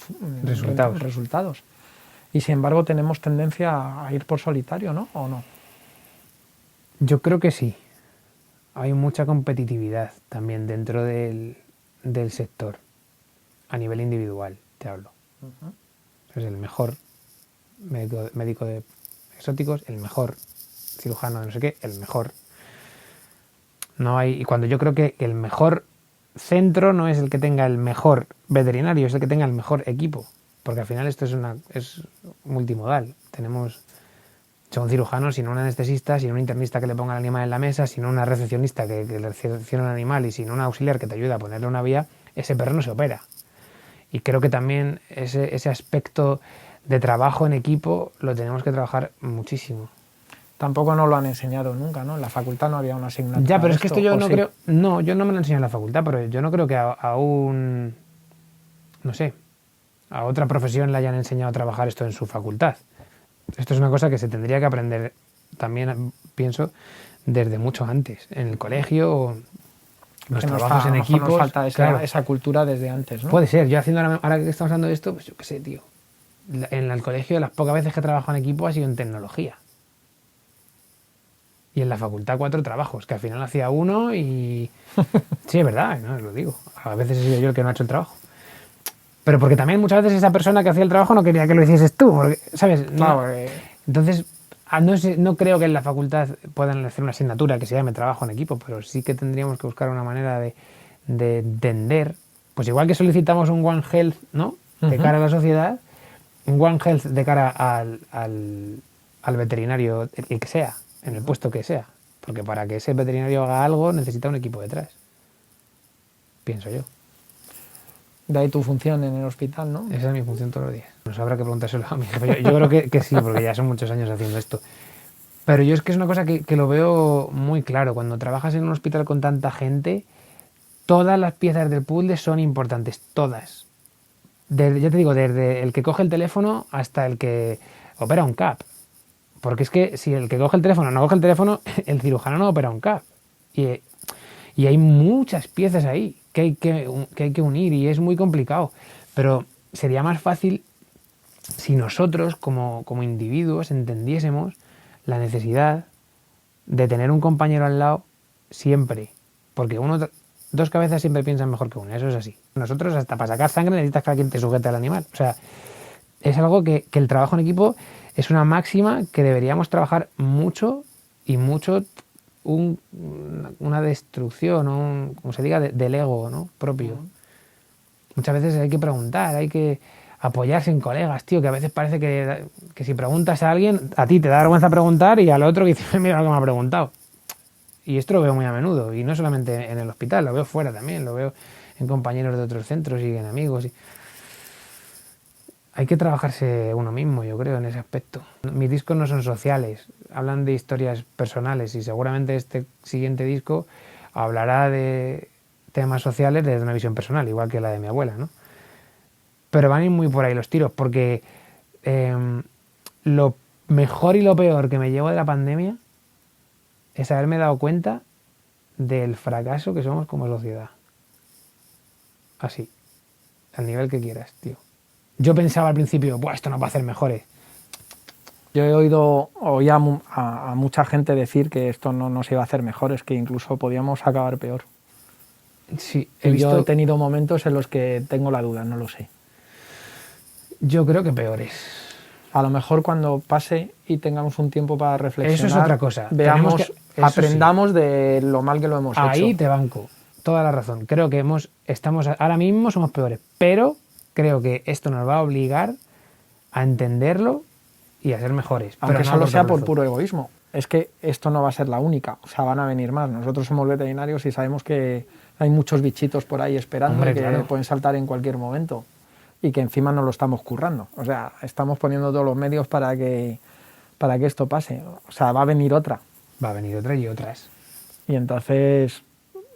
resultados. Y sin embargo tenemos tendencia a ir por solitario, ¿no? ¿O no? Yo creo que sí. Hay mucha competitividad también dentro del sector, a nivel individual, te hablo. Es el mejor médico de exóticos, el mejor cirujano de no sé qué, el mejor. No hay, y cuando yo creo que el mejor centro no es el que tenga el mejor veterinario, es el que tenga el mejor equipo, porque al final esto es multimodal. Son un cirujano, sin un anestesista, sin un internista que le ponga el animal en la mesa, sin una recepcionista que le recepcione el animal y sin un auxiliar que te ayude a ponerle una vía, ese perro no se opera. Y creo que también ese aspecto de trabajo en equipo lo tenemos que trabajar muchísimo. Tampoco nos lo han enseñado nunca, ¿no? En la facultad no había una asignatura. Ya, pero es que esto yo no sí. creo... No, yo no me lo enseño en la facultad, pero yo no creo que a un... No sé, a otra profesión le hayan enseñado a trabajar esto en su facultad. Esto es una cosa que se tendría que aprender también, pienso, desde mucho antes. En el colegio, los trabajos en equipos... Nos falta claro, esa cultura desde antes, ¿no? puede ser. Yo haciendo ahora que estamos hablando de esto, pues yo qué sé, tío. En el colegio las pocas veces que he trabajado en equipo ha sido en tecnología. Y en la facultad 4 trabajos, que al final hacía uno y... Sí, es verdad, no lo digo. A veces he sido yo el que no ha hecho el trabajo. Pero porque también muchas veces esa persona que hacía el trabajo no quería que lo hicieses tú, porque, ¿sabes? Claro, Entonces, no creo que en la facultad puedan hacer una asignatura que se llame trabajo en equipo, pero sí que tendríamos que buscar una manera de entender, pues igual que solicitamos un One Health, ¿no? De cara a la sociedad, un One Health de cara al veterinario, el que sea, en el puesto que sea. Porque para que ese veterinario haga algo necesita un equipo detrás. Pienso yo. De ahí tu función en el hospital, ¿no? Esa es mi función todos los días. Nos habrá que preguntárselo a mi jefe. Yo creo que sí, porque ya son muchos años haciendo esto. Pero yo es que es una cosa que lo veo muy claro. Cuando trabajas en un hospital con tanta gente, todas las piezas del puzzle son importantes, todas. Ya te digo, desde el que coge el teléfono hasta el que opera un CAP. Porque es que si el que coge el teléfono no coge el teléfono, el cirujano no opera un CAP. Y hay muchas piezas ahí que hay que unir y es muy complicado. Pero sería más fácil si nosotros, como individuos, entendiésemos la necesidad de tener un compañero al lado siempre. Porque dos cabezas siempre piensan mejor que una, eso es así. Nosotros hasta para sacar sangre necesitas que alguien te sujete al animal. O sea, es algo que el trabajo en equipo es una máxima que deberíamos trabajar mucho y mucho una destrucción, como se diga, del ego, ¿no? Propio. Muchas veces hay que preguntar, hay que apoyarse en colegas, tío, que a veces parece que si preguntas a alguien, a ti te da vergüenza preguntar y al otro que dice, mira lo que me ha preguntado. Y esto lo veo muy a menudo, y no solamente en el hospital, lo veo fuera también, lo veo en compañeros de otros centros y en amigos. Hay que trabajarse uno mismo, yo creo, en ese aspecto. Mis discos no son sociales, hablan de historias personales y seguramente este siguiente disco hablará de temas sociales desde una visión personal, igual que la de mi abuela, ¿no? Pero van a ir muy por ahí los tiros, porque lo mejor y lo peor que me llevo de la pandemia es haberme dado cuenta del fracaso que somos como sociedad. Así, al nivel que quieras, tío. Yo pensaba al principio, buah, esto nos va a hacer mejores. Yo oí a mucha gente decir que esto no nos iba a hacer mejores, que incluso podíamos acabar peor. Sí, yo he tenido momentos en los que tengo la duda, no lo sé. Yo creo que peores. A lo mejor cuando pase y tengamos un tiempo para reflexionar, eso es otra cosa. Aprendamos de lo mal que lo hemos hecho. Ahí te banco, toda la razón. Creo que ahora mismo somos peores, pero creo que esto nos va a obligar a entenderlo y a ser mejores. Aunque solo sea por puro egoísmo. Es que esto no va a ser la única, o sea, van a venir más. Nosotros somos veterinarios y sabemos que hay muchos bichitos por ahí esperando que pueden saltar en cualquier momento y que encima no lo estamos currando. O sea, estamos poniendo todos los medios para que esto pase. O sea, va a venir otra. Va a venir otra y otras. Y entonces,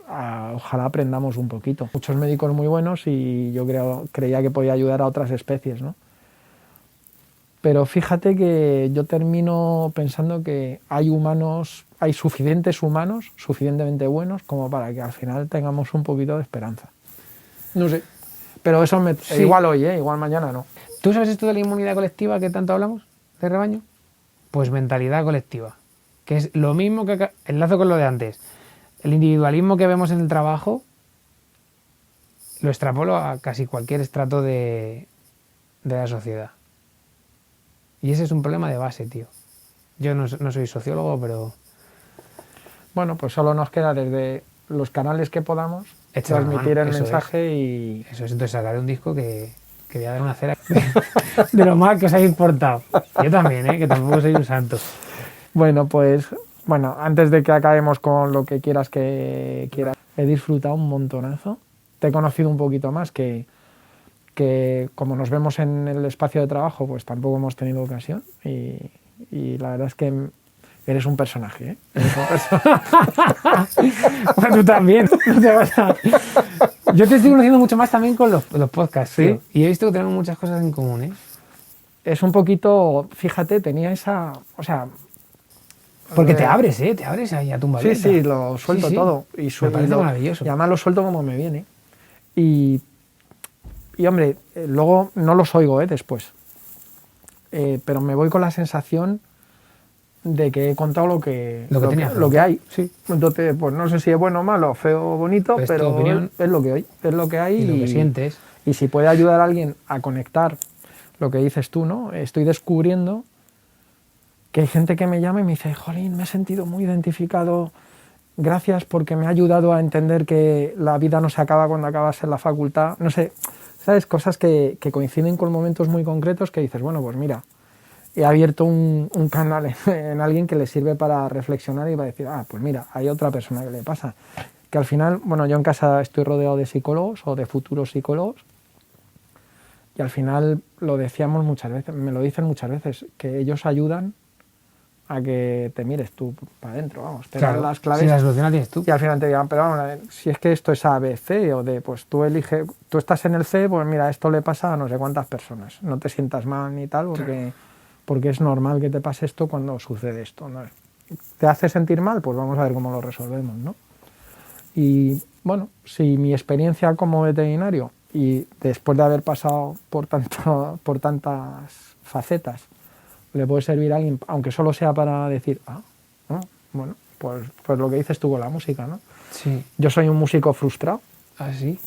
ojalá aprendamos un poquito. Muchos médicos muy buenos y yo creía que podía ayudar a otras especies, ¿no? Pero fíjate que yo termino pensando que hay suficientes humanos, suficientemente buenos, como para que al final tengamos un poquito de esperanza. No sé. Pero eso sí. Igual hoy, igual mañana no. ¿Tú sabes esto de la inmunidad colectiva que tanto hablamos, de rebaño? Pues mentalidad colectiva, que es lo mismo que enlazo con lo de antes. El individualismo que vemos en el trabajo lo extrapolo a casi cualquier estrato de la sociedad. Y ese es un problema de base, tío. Yo no soy sociólogo, pero... Bueno, pues solo nos queda desde los canales que podamos transmitir el mensaje y... Eso es, entonces sacaré un disco que voy a dar una cera de lo mal que os habéis portado. Yo también, que tampoco soy un santo. Bueno, pues... Bueno, antes de que acabemos con lo que quieras, he disfrutado un montonazo. Te he conocido un poquito más, que que como nos vemos en el espacio de trabajo, pues tampoco hemos tenido ocasión y la verdad es que eres un personaje, ¿eh? Eres un personaje. Bueno, tú también. Yo te estoy conociendo mucho más también con los podcasts, ¿Sí? tío. Y he visto que tenemos muchas cosas en común, ¿eh? Es un poquito, fíjate, tenía esa, o sea... Porque te abres, ¿eh? Te abres ahí a tumba Sí, abierta. sí, lo suelto Sí, sí. todo. Me parece maravilloso. Y además lo suelto como me viene. Y hombre, luego no los oigo después. Pero me voy con la sensación de que he contado lo que hay. Sí. Entonces, pues no sé si es bueno o malo, feo o bonito, Es tu pero opinión. es lo que hay. Es lo que hay Y lo que sientes. Y si puede ayudar a alguien a conectar lo que dices tú, ¿no? Estoy descubriendo que hay gente que me llama y me dice, jolín, me he sentido muy identificado, gracias porque me ha ayudado a entender que la vida no se acaba cuando acabas en la facultad. No sé, ¿sabes? Cosas que coinciden con momentos muy concretos que dices, bueno, pues mira, he abierto un canal en alguien que le sirve para reflexionar y para decir, pues mira, hay otra persona que le pasa. Que al final, bueno, yo en casa estoy rodeado de psicólogos o de futuros psicólogos y al final lo decíamos muchas veces, me lo dicen muchas veces, que ellos ayudan a que te mires tú para adentro, vamos, te dan las claves. Si la solución la tienes tú. Y al final te digan, pero vamos a ver, si es que esto es A, B, C, o D, pues tú eliges, tú estás en el C, pues mira, esto le pasa a no sé cuántas personas. No te sientas mal ni tal, porque es normal que te pase esto cuando sucede esto, ¿no? ¿Te hace sentir mal? Pues vamos a ver cómo lo resolvemos, ¿no? Y bueno, si mi experiencia como veterinario, y después de haber pasado por tantas facetas, le puede servir a alguien, aunque solo sea para decir, bueno, pues lo que dices tú con la música, ¿no? Sí. Yo soy un músico frustrado. ¿Ah, sí?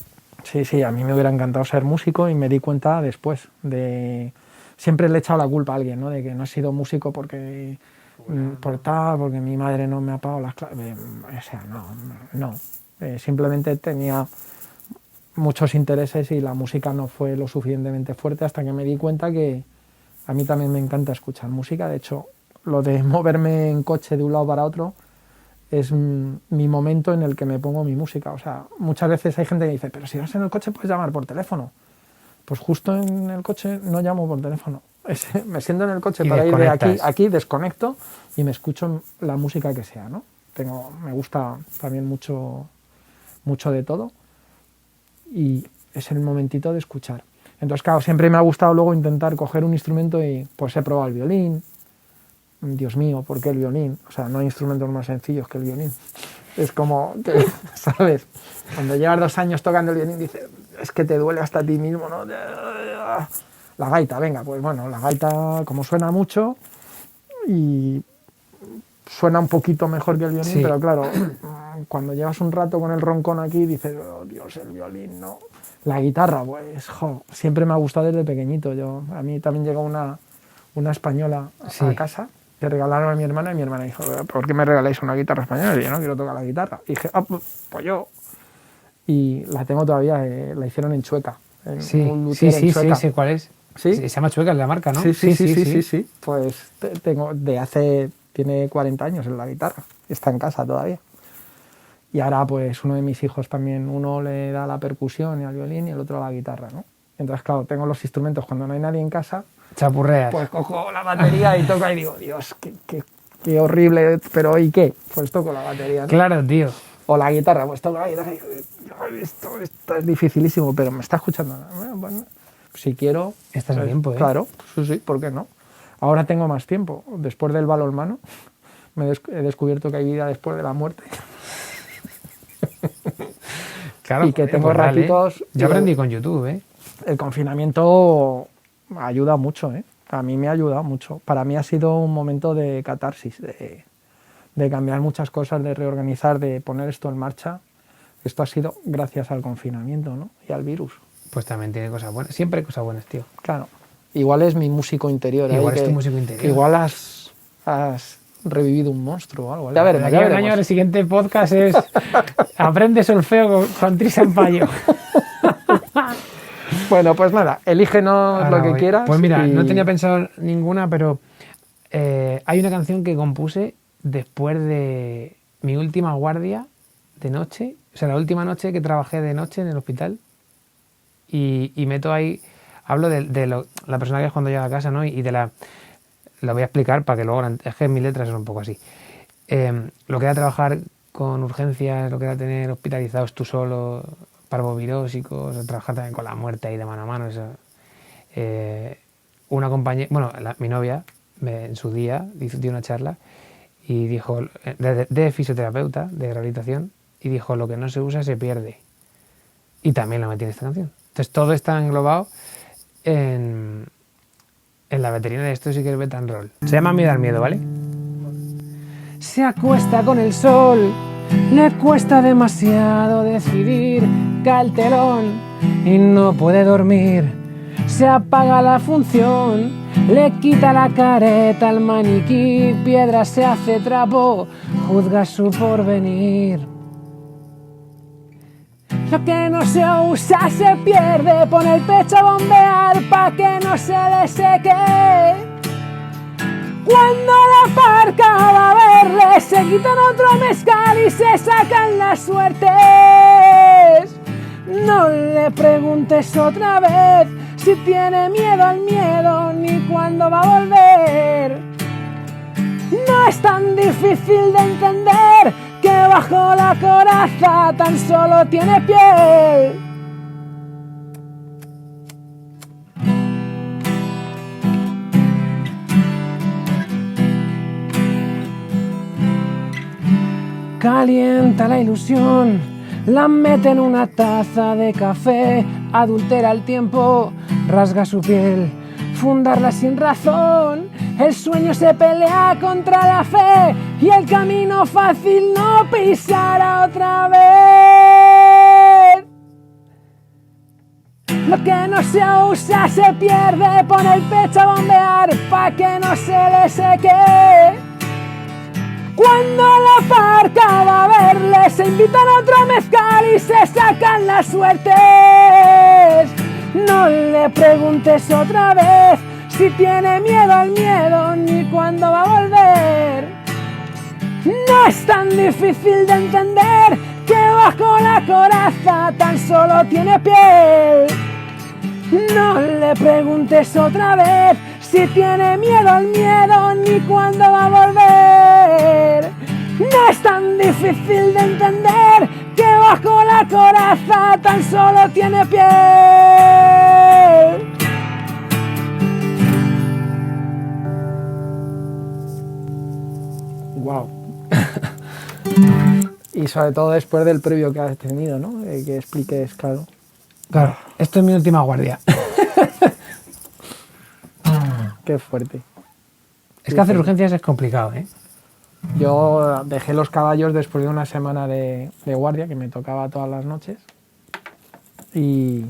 Sí, a mí me hubiera encantado ser músico y me di cuenta después de... Siempre le he echado la culpa a alguien, ¿no? De que no he sido músico porque mi madre no me ha pagado las clases. O sea, no. Simplemente tenía muchos intereses y la música no fue lo suficientemente fuerte hasta que me di cuenta que a mí también me encanta escuchar música. De hecho, lo de moverme en coche de un lado para otro es mi momento en el que me pongo mi música. O sea, muchas veces hay gente que dice, pero si vas en el coche puedes llamar por teléfono. Pues justo en el coche no llamo por teléfono. Me siento en el coche para ir de aquí a aquí, desconecto y me escucho la música que sea, ¿no? Me gusta también mucho de todo y es el momentito de escuchar. Entonces, claro, siempre me ha gustado luego intentar coger un instrumento y pues he probado el violín. Dios mío, ¿por qué el violín? O sea, no hay instrumentos más sencillos que el violín. Es como, que, ¿sabes? Cuando llevas 2 años tocando el violín, dices, es que te duele hasta a ti mismo, ¿no? La gaita, venga, pues bueno, la gaita como suena mucho y suena un poquito mejor que el violín, sí. Pero claro, cuando llevas un rato con el roncón aquí, dices, oh, Dios, el violín, no. La guitarra, pues, siempre me ha gustado desde pequeñito. A mí también llegó una española a casa que regalaron a mi hermana y mi hermana dijo, ¿por qué me regaláis una guitarra española? Y yo no quiero tocar la guitarra. Y dije, pues yo. Y la tengo todavía, la hicieron en Chueca. Sí, sé cuál es. ¿Sí? Se llama Chueca, es la marca, ¿no? Sí. Pues tengo tiene 40 años en la guitarra. Está en casa todavía. Y ahora pues uno de mis hijos también, uno le da la percusión y al violín y el otro a la guitarra, ¿no? Entonces, claro, tengo los instrumentos cuando no hay nadie en casa. Chapurreas. Pues cojo la batería y toco y digo, Dios, qué horrible, pero ¿y qué? Pues toco la batería, ¿no? Claro, tío. O la guitarra, pues toco la guitarra y digo, esto es dificilísimo, pero me está escuchando. Bueno, si quiero... Estás a tiempo, ¿eh? Claro, sí, ¿por qué no? Ahora tengo más tiempo. Después del balonmano he descubierto que hay vida después de la muerte. Claro, y que tengo ratitos... Yo aprendí con YouTube, ¿eh? El confinamiento ayuda mucho, ¿eh? A mí me ha ayudado mucho. Para mí ha sido un momento de catarsis, de cambiar muchas cosas, de reorganizar, de poner esto en marcha. Esto ha sido gracias al confinamiento, ¿no? Y al virus. Pues también tiene cosas buenas. Siempre hay cosas buenas, tío. Claro. Igual es mi músico interior. Igual es tu músico interior. Igual has revivido un monstruo o algo. Ya veremos. Un año, el siguiente podcast es Aprende solfeo con Tris Sampaio. Bueno, pues nada, elígenos lo que quieras. Pues mira, no tenía pensado ninguna, pero hay una canción que compuse después de mi última guardia de noche, o sea, la última noche que trabajé de noche en el hospital, y meto ahí, hablo de la persona que es cuando llega a casa, ¿no? Y de la... Lo voy a explicar para que luego... Es que mis letras son un poco así. Lo que era trabajar con urgencias, lo que era tener hospitalizados tú solo, parvovirósicos, trabajar también con la muerte ahí de mano a mano. Eso. Una compañera... Bueno, mi novia, en su día, dio una charla y dijo... De fisioterapeuta, de rehabilitación, y dijo, lo que no se usa se pierde. Y también lo metí en esta canción. Entonces todo está englobado en la veterinaria. Esto sí que es bet and roll. Se llama Miedo al miedo, ¿vale? Se acuesta con el sol, le cuesta demasiado decidir, cae el telón y no puede dormir. Se apaga la función, le quita la careta al maniquí, piedra se hace trapo, juzga su porvenir. Lo que no se usa se pierde, pone el pecho a bombear pa' que no se le seque. Cuando la parca va a verle, se quitan otro mezcal y se sacan las suertes. No le preguntes otra vez si tiene miedo al miedo ni cuándo va a volver. No es tan difícil de entender que bajo la coraza tan solo tiene piel. Calienta la ilusión, la mete en una taza de café, adultera el tiempo, rasga su piel, fundarla sin razón. El sueño se pelea contra la fe y el camino fácil no pisará otra vez. Lo que no se usa se pierde, pone el pecho a bombear pa' que no se le seque. Cuando la parca va a verle, se invitan a otro mezcal y se sacan las suertes. No le preguntes otra vez si tiene miedo al miedo ni cuándo va a volver. No es tan difícil de entender que bajo la coraza tan solo tiene piel. No le preguntes otra vez si tiene miedo al miedo ni cuándo va a volver. No es tan difícil de entender que bajo la coraza tan solo tiene piel. Wow. Y sobre todo después del previo que has tenido, ¿no? Que expliques, claro. Claro, esto es mi última guardia. Qué fuerte. Es que hacer urgencias es complicado, ¿eh? Yo dejé los caballos después de una semana de guardia, que me tocaba todas las noches. Y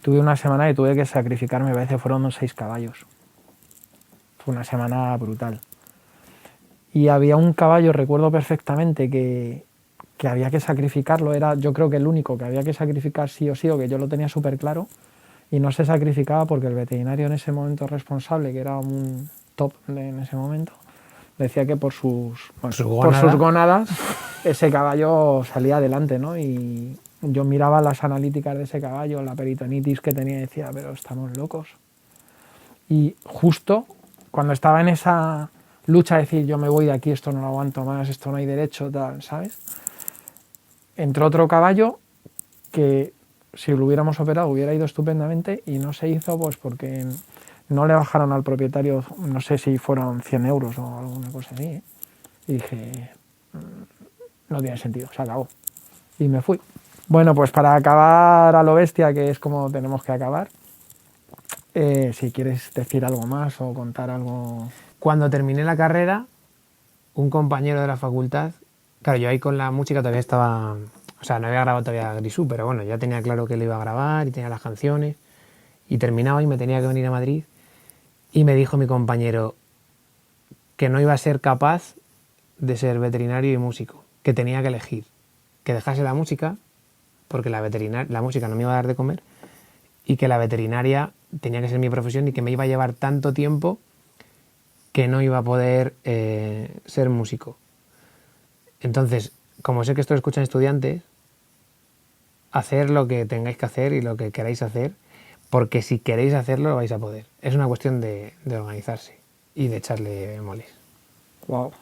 tuve una semana y tuve que sacrificarme, me parece que fueron 6 caballos. Fue una semana brutal. Y había un caballo, recuerdo perfectamente, que había que sacrificarlo. Era, yo creo que el único que había que sacrificar sí o sí, o que yo lo tenía súper claro. Y no se sacrificaba porque el veterinario en ese momento responsable, que era un top en ese momento, decía que por sus gónadas ese caballo salía adelante, ¿no? Y yo miraba las analíticas de ese caballo, la peritonitis que tenía y decía, pero estamos locos. Y justo cuando estaba en esa lucha de decir, yo me voy de aquí, esto no lo aguanto más, esto no hay derecho, tal, ¿sabes? Entró otro caballo que, si lo hubiéramos operado, hubiera ido estupendamente y no se hizo pues porque no le bajaron al propietario, no sé si fueron 100 euros o alguna cosa así, ¿eh? Y dije, no tiene sentido, se acabó. Y me fui. Bueno, pues para acabar a lo bestia, que es como tenemos que acabar, si quieres decir algo más o contar algo... Cuando terminé la carrera, un compañero de la facultad, claro, yo ahí con la música todavía estaba... O sea, no había grabado todavía Grisú, pero bueno, ya tenía claro que lo iba a grabar y tenía las canciones. Y terminaba y me tenía que venir a Madrid. Y me dijo mi compañero que no iba a ser capaz de ser veterinario y músico, que tenía que elegir, que dejase la música, porque la música no me iba a dar de comer, y que la veterinaria tenía que ser mi profesión y que me iba a llevar tanto tiempo que no iba a poder ser músico. Entonces, como sé que esto lo escuchan estudiantes, hacer lo que tengáis que hacer y lo que queráis hacer, porque si queréis hacerlo lo vais a poder. Es una cuestión de organizarse y de echarle moles. Wow.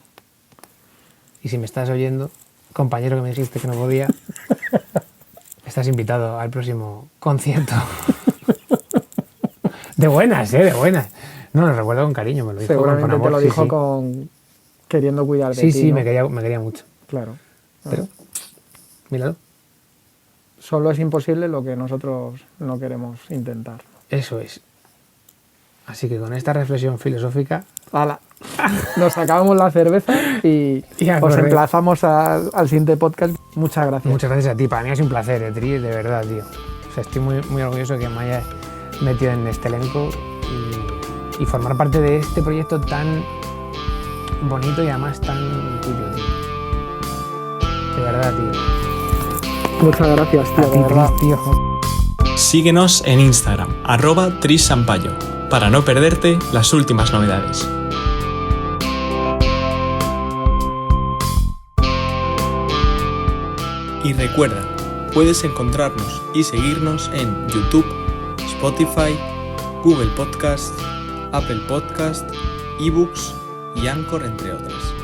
Y si me estás oyendo, compañero que me dijiste que no podía, estás invitado al próximo concierto. De buenas, de buenas. No, lo recuerdo con cariño, me lo dijo Seguramente con amor. te lo dijo sí. con queriendo cuidar de Sí, ti, sí, ¿no? me quería mucho. Claro. Pero, míralo. Solo es imposible lo que nosotros no queremos intentar. Eso es. Así que con esta reflexión filosófica... ¡Hala! Nos acabamos la cerveza y Y a os correr. emplazamos al siguiente podcast. Muchas gracias. Muchas gracias a ti. Para mí es un placer, Tri, de verdad, tío. O sea, estoy muy, muy orgulloso de que me hayas metido en este elenco y formar parte de este proyecto tan bonito y además tan tuyo, tío. De verdad, tío. Muchas gracias, tío. A de ti, verdad. Tris, tío. Síguenos en Instagram, @trisampayo, para no perderte las últimas novedades. Y recuerda, puedes encontrarnos y seguirnos en YouTube, Spotify, Google Podcast, Apple Podcast, eBooks y Anchor, entre otras.